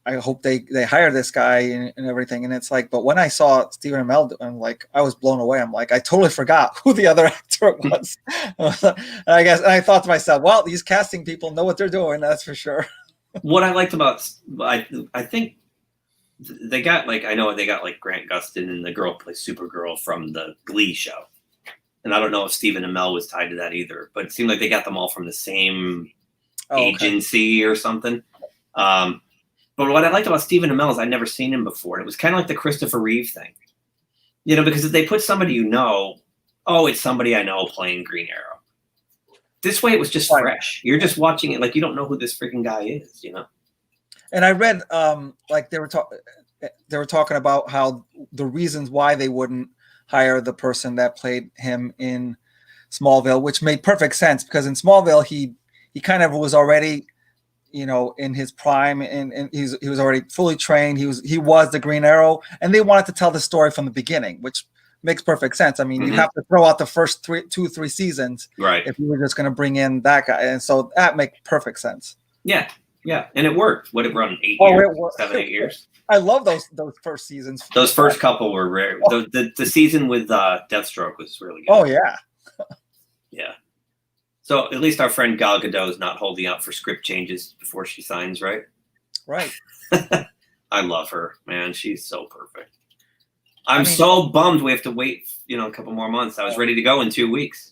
I hope they hire this guy and everything. And it's like, but when I saw Stephen Amell, I'm like, I was blown away. I'm like, I totally forgot who the other actor was. And I thought to myself, well, these casting people know what they're doing. That's for sure. What I liked about, I think they got like, I know they got like Grant Gustin and the girl who plays Supergirl from the Glee show. And I don't know if Stephen Amell was tied to that either, but it seemed like they got them all from the same agency or something. But what I liked about Stephen Amell is I'd never seen him before. It was kind of like the Christopher Reeve thing, you know, because if they put somebody you know, oh, it's somebody I know playing Green Arrow. This way, it was just fresh. You're just watching it like you don't know who this freaking guy is, you know. And I read like they were talking about how the reasons why they wouldn't hire the person that played him in Smallville, which made perfect sense because in Smallville he kind of was already, you know, in his prime and he was already fully trained. He was the Green Arrow, and they wanted to tell the story from the beginning, which makes perfect sense. I mean, you have to throw out the first 2-3 seasons, right? If you were just going to bring in that guy, and so that makes perfect sense. Yeah, and it worked. What, it run 8 years, 7-8 years? I love those first seasons. Those first couple were rare. The season with Deathstroke was really good. Oh yeah, yeah. So at least our friend Gal Gadot is not holding out for script changes before she signs, right? Right. I love her, man. She's so perfect. I'm so bummed we have to wait, you know, a couple more months. I was ready to go in 2 weeks.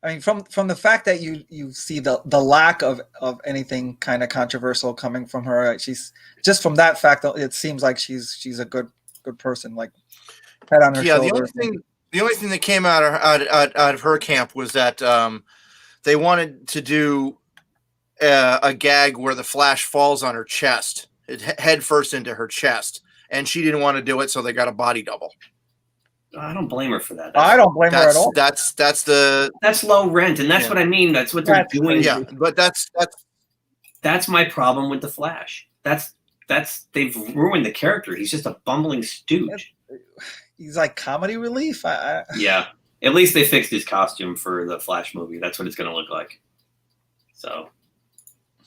I mean, from the fact that you see the lack of anything kind of controversial coming from her, she's just from that fact, it seems like she's a good person, like head on her shoulder. The only thing that came out of her camp was that they wanted to do a gag where the Flash falls on her chest, head first into her chest, and she didn't want to do it, so they got a body double. I don't blame her for that. I don't blame her at all. That's low rent, and that's what I mean. That's what they're doing. Yeah, but that's my problem with the Flash. They've ruined the character. He's just a bumbling stooge. He's like comedy relief. Yeah, at least they fixed his costume for the Flash movie. That's what it's going to look like. So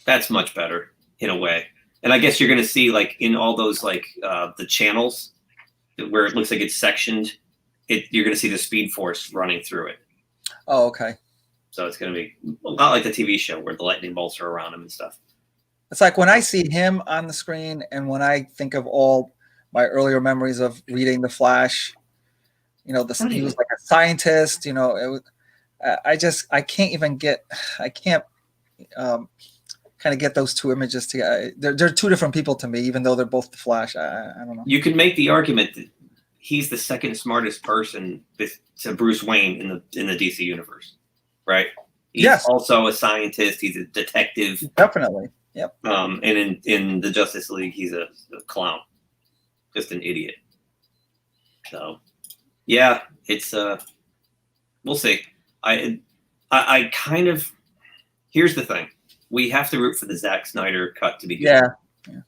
that's much better in a way. And I guess you're going to see like in all those like the channels where it looks like it's sectioned. You're going to see the Speed Force running through it. Oh, okay. So it's going to be a lot like the TV show where the lightning bolts are around him and stuff. It's like when I see him on the screen and when I think of all my earlier memories of reading The Flash, you know, he was like a scientist, you know, I can't kind of get those two images together. They're two different people to me, even though they're both the Flash. I don't know. You could make the argument that he's the second smartest person to Bruce Wayne in the DC universe, right? He's also a scientist. He's a detective. Definitely. Yep. And in the Justice League, he's a clown, just an idiot. So, yeah, it's we'll see. I kind of, here's the thing. We have to root for the Zack Snyder cut to be good. Yeah.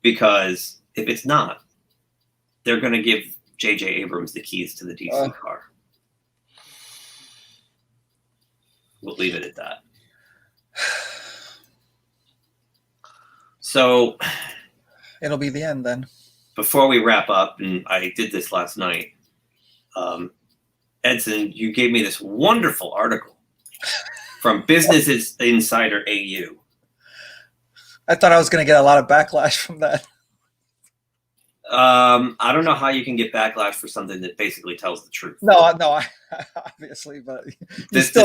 Because if it's not, they're going to give J.J. Abrams the keys to the DC car. We'll leave it at that. So it'll be the end then. Before we wrap up, and I did this last night, Edson, you gave me this wonderful article from Business Insider AU. I thought I was going to get a lot of backlash from that. I don't know how you can get backlash for something that basically tells the truth. No, obviously, but this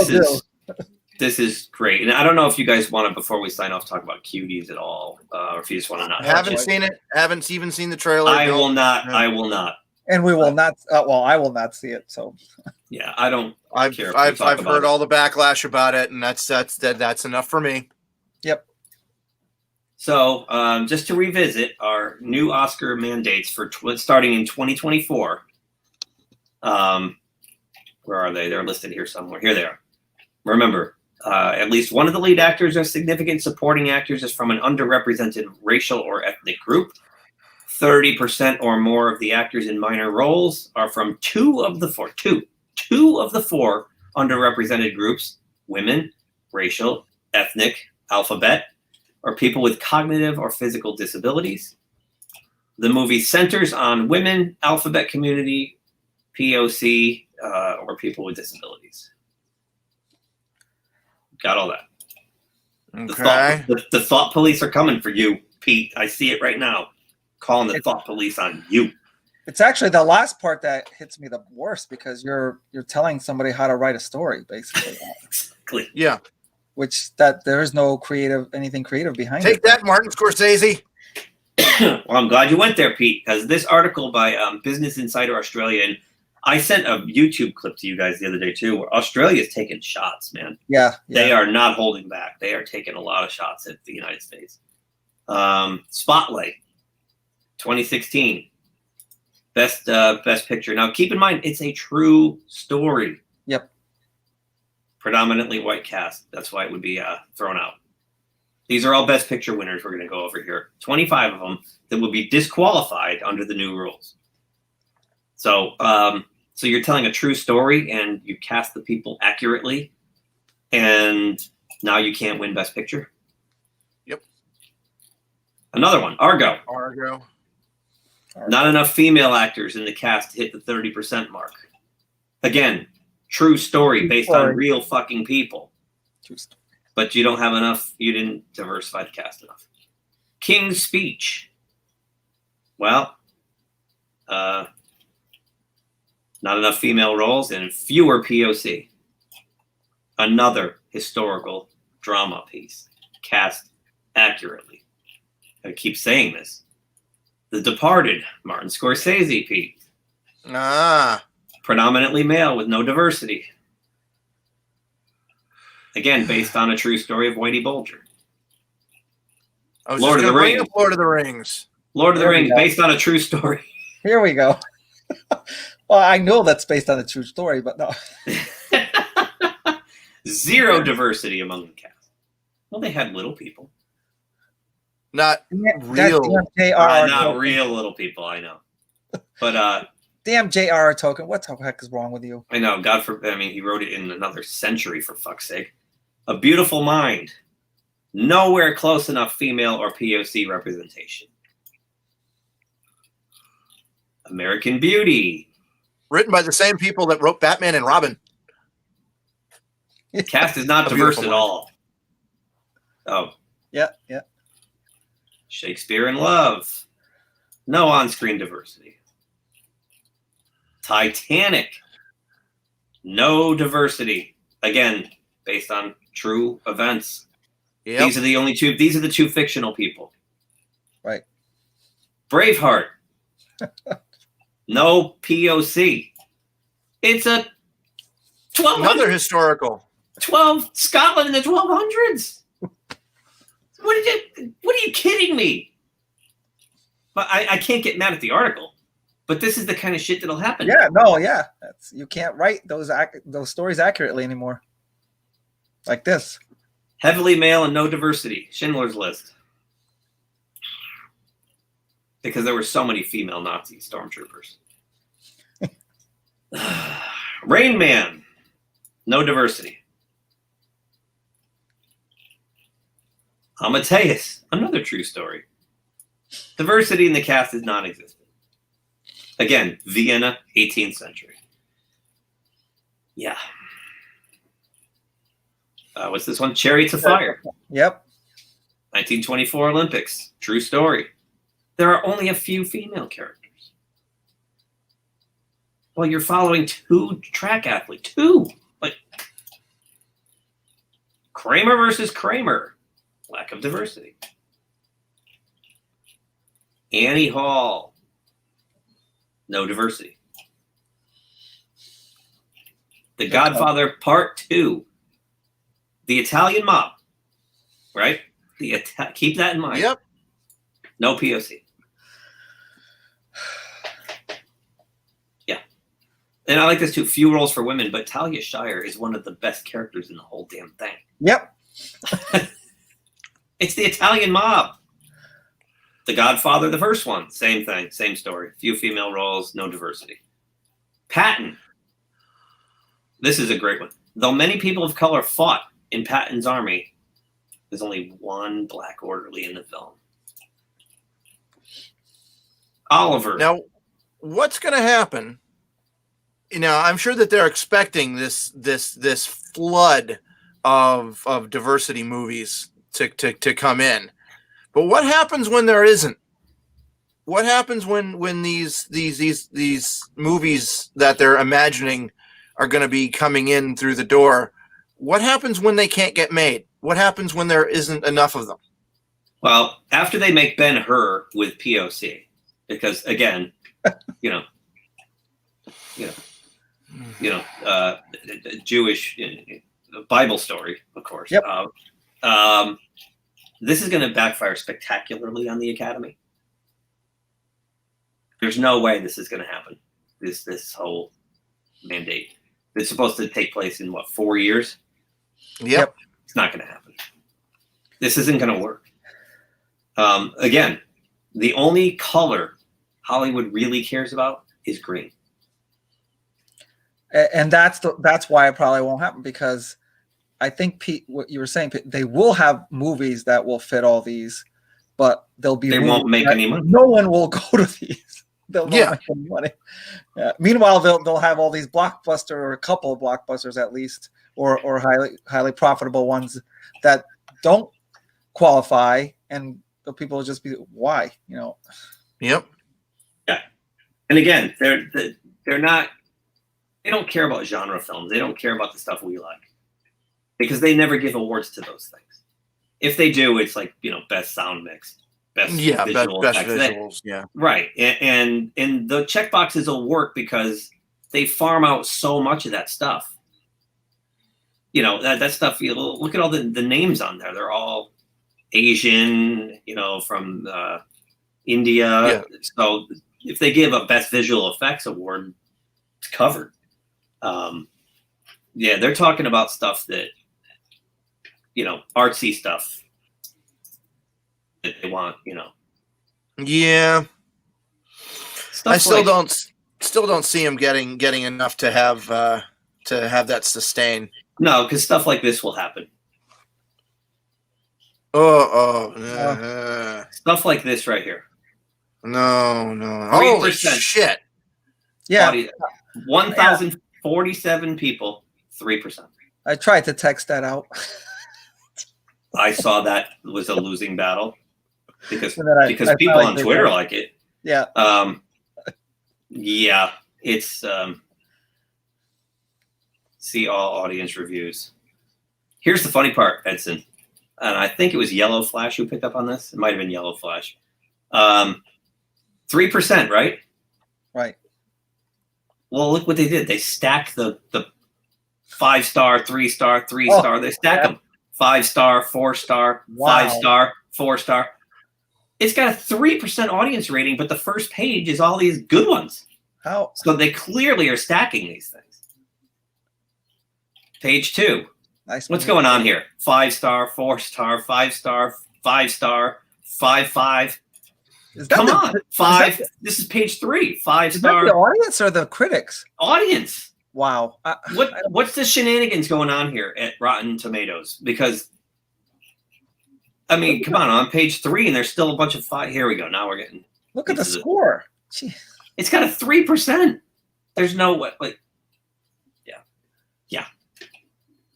is great. And I don't know if you guys want to, before we sign off, talk about cuties at all, or if you just want to not. I haven't seen it. Haven't even seen the trailer. I will not. And we will not. Well, I will not see it. So. Yeah, I don't. I've heard all the backlash about it, and that's enough for me. Yep. So, just to revisit our new Oscar mandates for starting in 2024. Where are they? They're listed here somewhere. Here they are. Remember, at least one of the lead actors or significant supporting actors is from an underrepresented racial or ethnic group. 30% or more of the actors in minor roles are from two of the four underrepresented groups: women, racial, ethnic, alphabet. or people with cognitive or physical disabilities. The movie centers on women, alphabet community, POC, or people with disabilities. Got all that. Okay. The thought police are coming for you, Pete. I see it right now. Calling the thought police on you. It's actually the last part that hits me the worst because you're telling somebody how to write a story, basically. Exactly. Yeah. Which that there's no anything creative behind it. Take that, Martin Scorsese. Well, I'm glad you went there, Pete, because this article by Business Insider Australia, and I sent a YouTube clip to you guys the other day too, where Australia's taking shots, man. Yeah. They are not holding back. They are taking a lot of shots at the United States. Spotlight, 2016, best picture. Now, keep in mind, it's a true story. Yep. Predominantly white cast. That's why it would be thrown out. These are all best picture winners we're going to go over here. 25 of them that will be disqualified under the new rules. So, so you're telling a true story and you cast the people accurately, and now you can't win best picture. Yep. Another one, Argo. Argo. Not enough female actors in the cast to hit the 30% mark. Again, true story based on real fucking people. True story. But you don't have enough. You didn't diversify the cast enough. King's Speech. Well, not enough female roles and fewer POC. Another historical drama piece. Cast accurately. I keep saying this. The Departed, Martin Scorsese, Pete. Predominantly male with no diversity. Again, based on a true story of Whitey Bulger. Lord of the Rings. Lord of the Rings. Lord of the Rings, based on a true story. Here we go. Well, I know that's based on a true story, but no. Zero diversity among the cast. Well, they had little people. Not real. Not real little people, I know. But damn J.R.R. Tolkien, what the heck is wrong with you? I know, God forbid. I mean, he wrote it in another century, for fuck's sake. A Beautiful Mind. Nowhere close enough female or POC representation. American Beauty. Written by the same people that wrote Batman and Robin. Cast is not diverse at all. Oh. Yeah. Shakespeare in Love. No on-screen diversity. Titanic. No diversity. Again, based on true events. Yep. These are the two fictional people. Right. Braveheart. No POC. It's a 12. Another historical. 12 Scotland in the 1200s. What are you kidding me? But I can't get mad at the article. But this is the kind of shit that'll happen. Yeah, no, yeah. You can't write those stories accurately anymore. Like this. Heavily male and no diversity. Schindler's List. Because there were so many female Nazi stormtroopers. Rain Man. No diversity. Amadeus. Another true story. Diversity in the cast is non-existent. Again, Vienna, 18th century. Yeah. What's this one? Chariots of Fire. Yep. 1924 Olympics. True story. There are only a few female characters. Well, you're following two track athletes. Two. Like Kramer versus Kramer. Lack of diversity. Annie Hall. No diversity. The Godfather Part 2. The Italian Mob. Right? Keep that in mind. Yep. No POC. Yeah. And I like this too. Few roles for women, but Talia Shire is one of the best characters in the whole damn thing. Yep. It's the Italian Mob. The Godfather, the first one. Same thing. Same story. Few female roles, no diversity. Patton. This is a great one. Though many people of color fought in Patton's army, There's only one black orderly in the film. Oliver. Now, what's going to happen? I'm sure that they're expecting this flood of diversity movies to come in. But what happens when there isn't? What happens when these movies that they're imagining are going to be coming in through the door? What happens when they can't get made? What happens when there isn't enough of them? Well, after they make Ben-Hur with POC, because again, Jewish Bible story, of course. Yep. This is going to backfire spectacularly on the Academy. There's no way this is going to happen. This whole mandate. It's supposed to take place in 4 years? Yep. It's not going to happen. This isn't going to work. Again, the only color Hollywood really cares about is green. And that's why it probably won't happen, because I think, Pete, what you were saying, Pete, they will have movies that will fit all these, but they won't make any money. No one will go to these. They'll not make any money. Yeah. Meanwhile, they'll have all these blockbuster, or a couple of blockbusters at least, or highly profitable ones that don't qualify, and the people will just be, why? Yep. Yeah. And again, they're not. They don't care about genre films. They don't care about the stuff we like, because they never give awards to those things. If they do, it's like, best sound mix, best visual best effects. visuals, yeah. Right. And the checkboxes will work because they farm out so much of that stuff. That stuff, look at all the names on there. They're all Asian, from India. Yeah. So if they give a best visual effects award, it's covered. They're talking about stuff that, artsy stuff that they want, Yeah. Stuff I still don't see him getting enough to have that sustain. No, because stuff like this will happen. Stuff like this right here. No. Holy 3%. shit. Yeah. 1,047 people, 3%. I tried to text that out. I saw that was a losing battle because I people on Twitter like it. Yeah. Yeah, it's see all audience reviews. Here's the funny part, Edson, and I think it was Yellow Flash who picked up on this. It might have been Yellow Flash. 3%, right? Right. Well, look what they did. They stacked the 5-star, 3-star, 3-star. They stack them 5-star, 4-star, 5-star, 4-star. It's got a 3% audience rating, but the first page is all these good ones. How? So they clearly are stacking these things. Page 2. Nice. What's going on here? 5-star, 4-star, 5-star, 5-star, 5-5. Come on, 5. This is page 3. 5-star. The audience or the critics? Audience. Wow. What's the shenanigans going on here at Rotten Tomatoes? Because, I mean, come on page 3, and there's still a bunch of 5. Here we go. Now we're getting. Look at the score. Gee. It's got a 3%. There's no way. Yeah.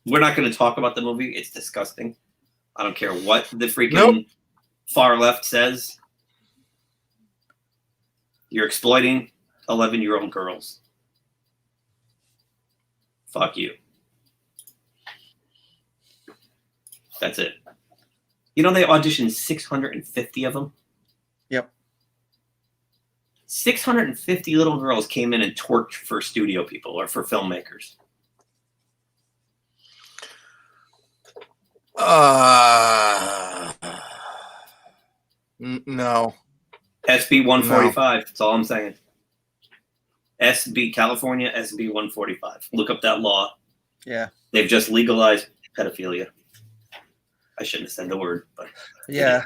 We're not going to talk about the movie. It's disgusting. I don't care what the freaking far left says. You're exploiting 11-year-old girls. Fuck you. That's it. They auditioned 650 of them. Yep. 650 little girls came in and torched for studio people or for filmmakers. No. SB 145. That's all I'm saying. California SB 145. Look up that law. Yeah. They've just legalized pedophilia. I shouldn't have said the word, but yeah.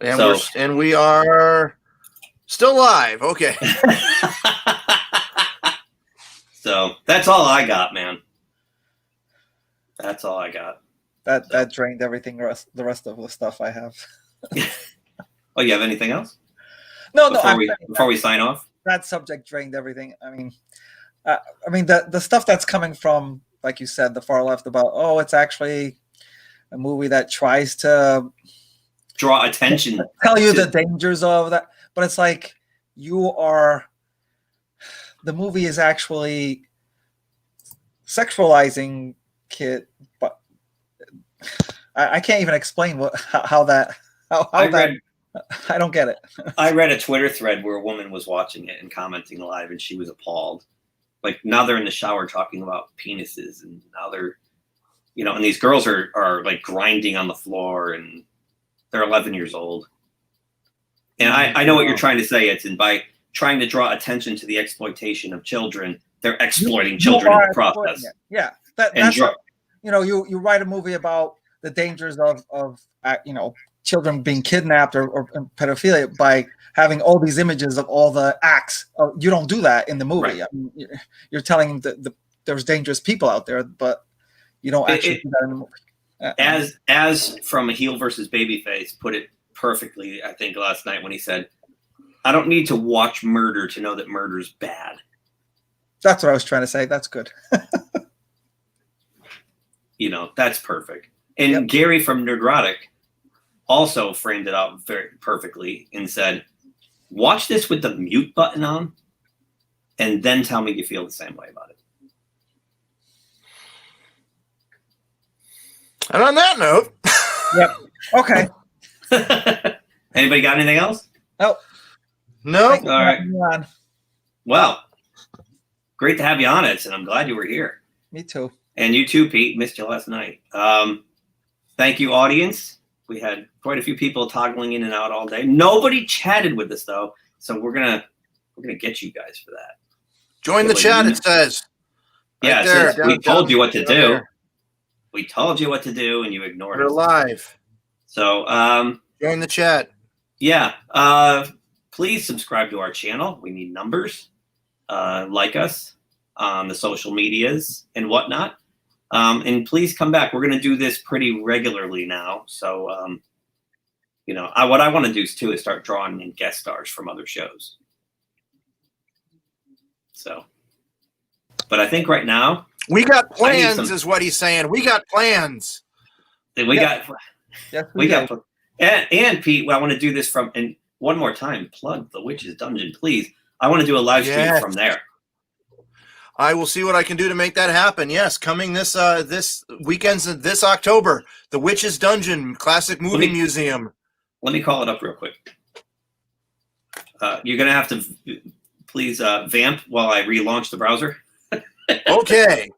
And we are still live. Okay. So that's all I got, man. That's all I got. That drained everything. The rest of the stuff I have. Oh, you have anything else? No, Before we sign off. That subject drained everything. I mean, the stuff that's coming from, like you said, the far left about, oh, it's actually a movie that tries to draw attention, tell you the dangers of that, but it's like the movie is actually sexualizing kid, but I can't even explain how that. I don't get it. I read a Twitter thread where a woman was watching it and commenting live, and she was appalled. Like, now they're in the shower talking about penises, and now they're, and these girls are like grinding on the floor, and they're 11 years old. And I know what you're trying to say. It's by trying to draw attention to the exploitation of children, they're exploiting children in the process. Yeah, that's you write a movie about the dangers of children being kidnapped or pedophilia by having all these images of all the acts. You don't do that in the movie. Right. I mean, you're telling that there's dangerous people out there, but you don't actually do that in the movie. As from a heel versus babyface put it perfectly, I think last night when he said, "I don't need to watch murder to know that murder's bad." That's what I was trying to say. That's good. That's perfect. And Gary from Nerdrotic also framed it out very perfectly and said, watch this with the mute button on and then tell me you feel the same way about it. And on that note. Yep. Okay. Anybody got anything else? Oh. No. All right. Well, great to have you on it, and I'm glad you were here. Me too. And you too, Pete. Missed you last night. Thank you, audience. We had quite a few people toggling in and out all day. Nobody chatted with us though, so we're gonna get you guys for that. Join the chat. It says. Yeah, right there, we told you what to do. There. We told you what to do, and you ignored We're us. live. So join the chat. Yeah. Please subscribe to our channel. We need numbers. Like us on the social medias and whatnot. And please come back. We're going to do this pretty regularly now. So, what I want to do too is start drawing in guest stars from other shows. So, but I think right now we got plans, is what he's saying. We got plans. We got and Pete, I want to do this and one more time, plug the Witch's Dungeon, please. I want to do a live stream from there. I will see what I can do to make that happen. Yes, coming this weekend's this October, the Witch's Dungeon Classic Movie Museum. Let me call it up real quick. You're gonna have to please vamp while I relaunch the browser. Okay.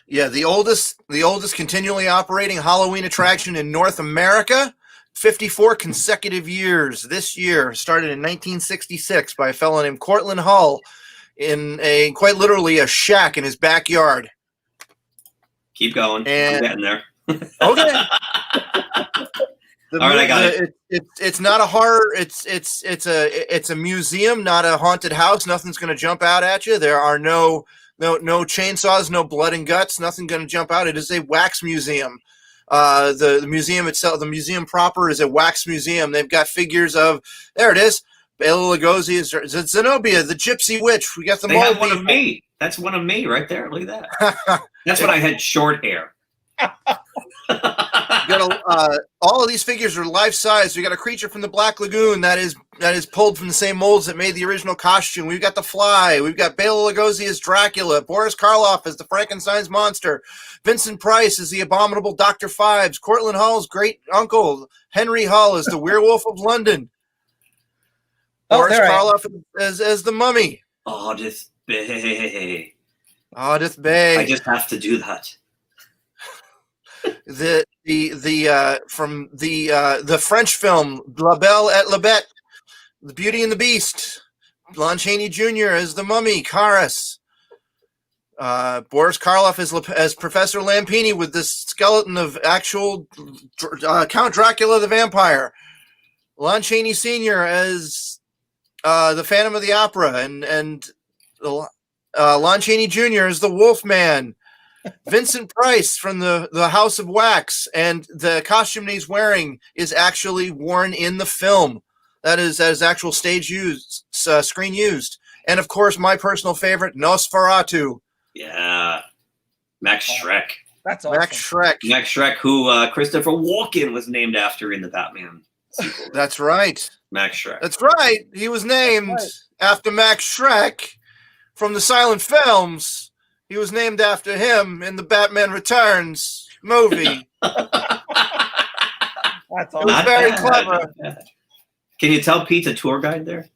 Yeah, the oldest continually operating Halloween attraction in North America. 54 consecutive years. This year started in 1966 by a fellow named Cortland Hull in quite literally a shack in his backyard. Keep going. I'm getting there. Okay. All right, I got it. It's not a horror. It's a museum, not a haunted house. Nothing's going to jump out at you. There are no chainsaws, no blood and guts. Nothing going to jump out. It is a wax museum. The museum itself, the museum proper, is a wax museum. They've got figures of, there it is, Bela Lugosi, Zenobia, the Gypsy Witch. We got them all. They have one of me. That's one of me right there. Look at that. That's when I had short hair. All of these figures are life size. We got a creature from the Black Lagoon that is pulled from the same molds that made the original costume. We've got the Fly. We've got Bela Lugosi as Dracula. Boris Karloff as the Frankenstein's monster. Vincent Price as the abominable Dr. Phibes. Cortland Hull's great uncle Henry Hull as the Werewolf of London. Boris Karloff as the Mummy. Edith Bay. Edith Bay. I just have to do that. From the French film La Belle et la Bête, The Beauty and the Beast, Lon Chaney Jr. as the Mummy, Karas, Boris Karloff as Professor Lampini with the skeleton of actual Count Dracula the Vampire, Lon Chaney Sr. as the Phantom of the Opera, and Lon Chaney Jr. as the Wolfman. Vincent Price from the House of Wax, and the costume he's wearing is actually worn in the film. That is actual stage used, screen used. And of course, my personal favorite, Nosferatu. Yeah. Max Schreck. That's awesome. Max Schreck. Max Schreck, who Christopher Walken was named after in the Batman sequel. That's right. Max Schreck. That's right. He was named after Max Schreck from the silent films. He was named after him in the Batman Returns movie. That's It was very clever. Can you tell Pete's a tour guide there?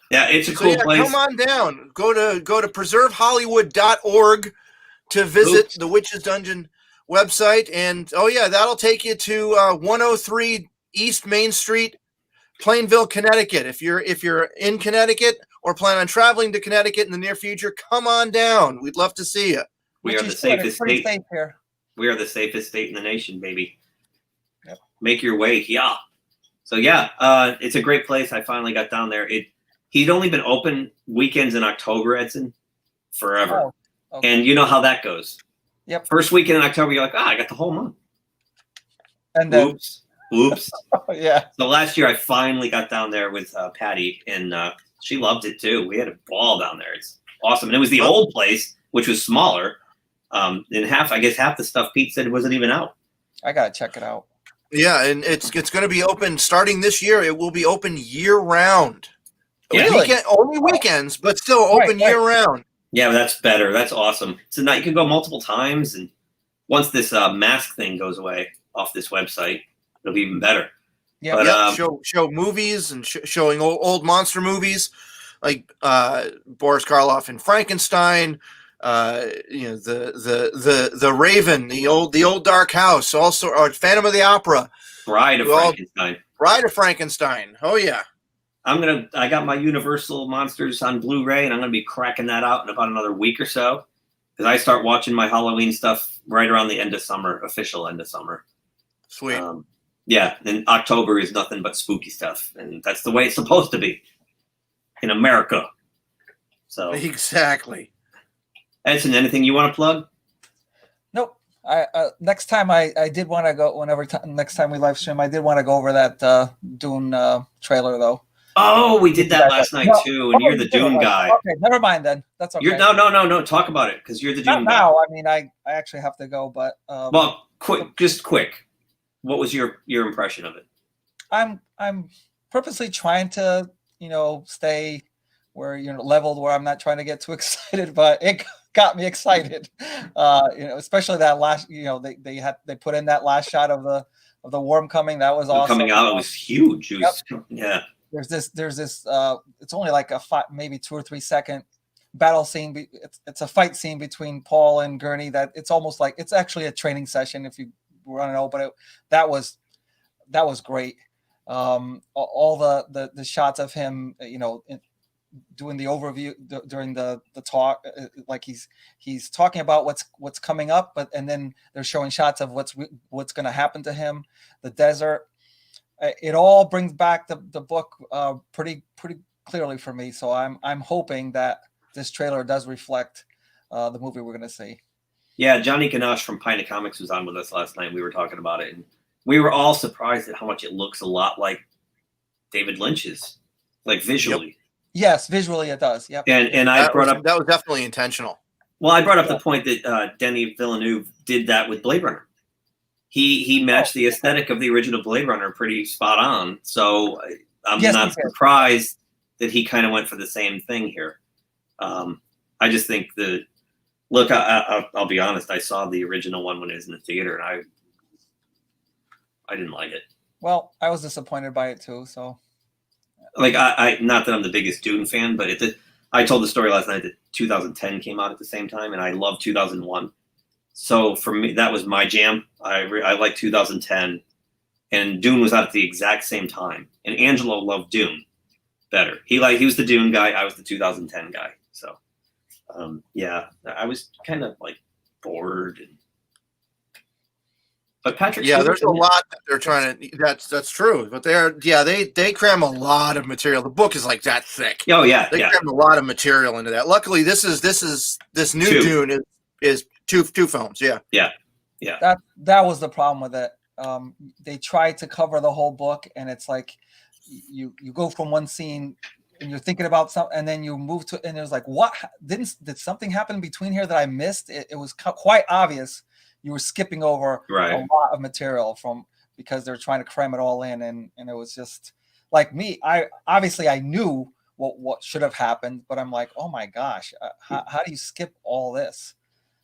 Yeah, it's a cool place. Come on down. Go to preservehollywood.org to visit the Witch's Dungeon website, and that'll take you to 103 East Main Street, Plainville, Connecticut. If you're in Connecticut or plan on traveling to Connecticut in the near future, come on down. We'd love to see you. We are the safest state. Safe here. We are the safest state in the nation, baby. Yep. Make your way, yeah. So it's a great place. I finally got down there. He'd only been open weekends in October, Edson, forever. Oh, okay. And you know how that goes. Yep. First weekend in October, you're like, I got the whole month. And then, Oops. Yeah. So last year I finally got down there with Patty, and she loved it too. We had a ball down there. It's awesome. And it was the old place, which was smaller. And half the stuff Pete said wasn't even out. I got to check it out. Yeah, and it's going to be open starting this year. It will be open year round. Yeah. Really? Only weekends, but still open year round. Yeah, that's better. That's awesome. So now you can go multiple times, and once this mask thing goes away off this website, it'll be even better. Yeah, but, show movies and showing old monster movies like Boris Karloff and Frankenstein. The Raven, the old Dark House, also or Phantom of the Opera, Bride of Frankenstein. Oh yeah. I got my Universal Monsters on Blu-ray, and I'm gonna be cracking that out in about another week or so, because I start watching my Halloween stuff right around the end of summer, official end of summer. Sweet. And October is nothing but spooky stuff, and that's the way it's supposed to be in America. So exactly. Edson, anything you want to plug? Nope. Next time I did want to go. Next time we live stream, I did want to go over that Dune trailer though. Oh, we did that last night too, and you're the Dune guy. Okay, never mind then. That's okay. No. Talk about it, because you're the Dune guy. Now, I mean, I actually have to go, but quick. What was your impression of it? I'm purposely trying to stay where leveled, where I'm not trying to get too excited, but it got me excited. Especially that last. They put in that last shot of the worm coming. That was awesome. Coming out, it was huge. Yeah. There's this it's only like a maybe 2 or 3 second battle scene. It's a fight scene between Paul and Gurney that it's almost like it's actually a training session if you want to know, but that was great. All the shots of him, doing the overview during the talk, like he's talking about what's coming up, and then they're showing shots of what's going to happen to him, the desert. It all brings back the book pretty clearly for me. So I'm hoping that this trailer does reflect the movie we're going to see. Yeah, Johnny Ganache from Pina Comics was on with us last night. We were talking about it, and we were all surprised at how much it looks a lot like David Lynch's, like visually. Yep. Yes, visually it does. Yep. And that was definitely intentional. Well, I brought up the point that Denis Villeneuve did that with Blade Runner. He matched the aesthetic of the original Blade Runner pretty spot on. So I'm not surprised that he kind of went for the same thing here. I just think I'll be honest. I saw the original one when it was in the theater, and I didn't like it. Well, I was disappointed by it too. So, like, I not that I'm the biggest Dune fan, but I told the story last night that 2010 came out at the same time, and I love 2001. So for me, that was my jam. I like 2010, and Dune was out at the exact same time. And Angelo loved Dune better. He was the Dune guy. I was the 2010 guy. So, I was kind of like bored. But Patrick, Yeah, Stewart there's a didn't- lot that they're trying to. That's true. But they cram a lot of material. The book is like that thick. Oh yeah, They yeah. crammed a lot of material into that. Luckily, this new Two. Dune is two films. Yeah. That was the problem with it. They tried to cover the whole book, and it's like you go from one scene and you're thinking about something, and then you move to, and it was like, what did something happen between here that I missed? It was quite obvious you were skipping over Right. a lot of material because they're trying to cram it all in, and it was just like me. I knew what should have happened, but I'm like, oh my gosh, how do you skip all this?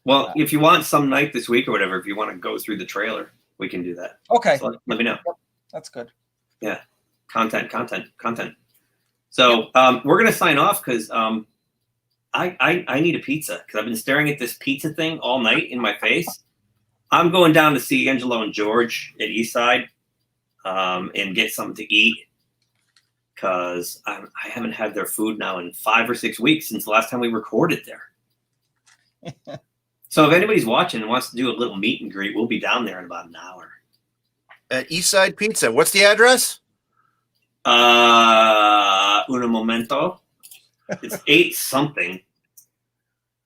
Well, if you want some night this week or whatever, if you want to go through the trailer, we can do that. Okay, So let me know. Yep. That's good. Yeah, content. So we're gonna sign off because I need a pizza because I've been staring at this pizza thing all night in my face. I'm going down to see Angelo and George at Eastside and get something to eat because I haven't had their food now in 5 or 6 weeks since the last time we recorded there. So if anybody's watching and wants to do a little meet and greet, we'll be down there in about an hour. At Eastside Pizza. What's the address? Un momento. It's 8 something.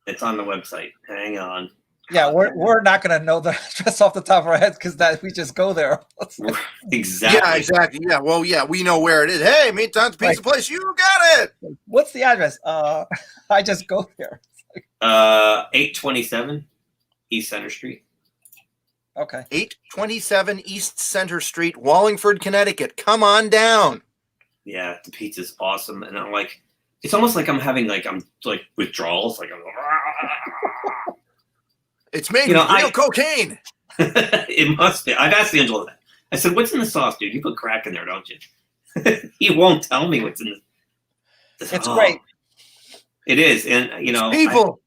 It's on the website. Hang on. Yeah, we're not gonna know the address off the top of our heads because that we just go there. Exactly. Yeah, exactly. Yeah, well, yeah, we know where it is. Hey, Meantime Pizza Place, you got it. What's the address? I just go there. 827 East Center Street. Okay. 827 East Center Street, Wallingford, Connecticut. Come on down. Yeah, the pizza's awesome, and I'm like, it's almost like I'm having I'm withdrawals. Like I'm. It's made You know, with real cocaine. It must be. I've asked Angelo that. I said, "What's in the sauce, dude? You put crack in there, don't you?" He won't tell me what's in the. It's great. It is, and People.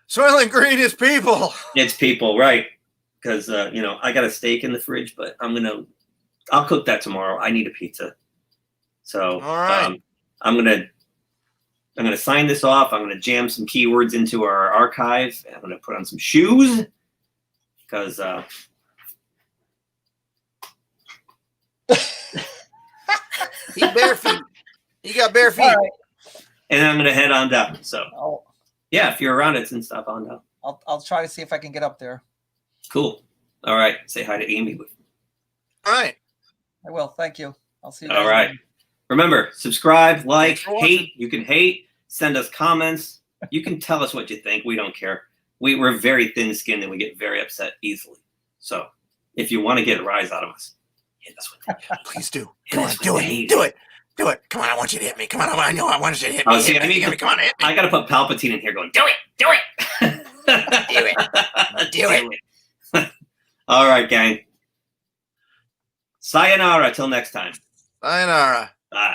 Soylent Green is people. it's people, right? Because I got a steak in the fridge, but I'll cook that tomorrow. I need a pizza, so All right. I'm gonna sign this off. I'm gonna jam some keywords into our archive. I'm gonna put on some shoes because He bare feet. He got bare feet. All right. and I'm gonna head on down. So I'll, yeah, if you're around it, then stop on down. I'll try to see if I can get up there. Cool. All right. Say hi to Amy. All right. I will. Thank you. I'll see you guys. All right. Remember, subscribe, like, Thanks for watching. hate. You can hate. Send us comments. You can tell us what you think. We don't care. We're very thin-skinned and we get very upset easily. So if you want to get a rise out of us, hit us with it. Please do. Hit Come on, us with do the it. hate. Do it. Do it. Come on, I want you to hit me. Come on, I know I want you to hit me. Oh, see, Hit I me. need to- Come on, hit me. I got to put Palpatine in here going, do it. Do it. Do it. All right, gang. Sayonara. Till next time. Sayonara. Bye.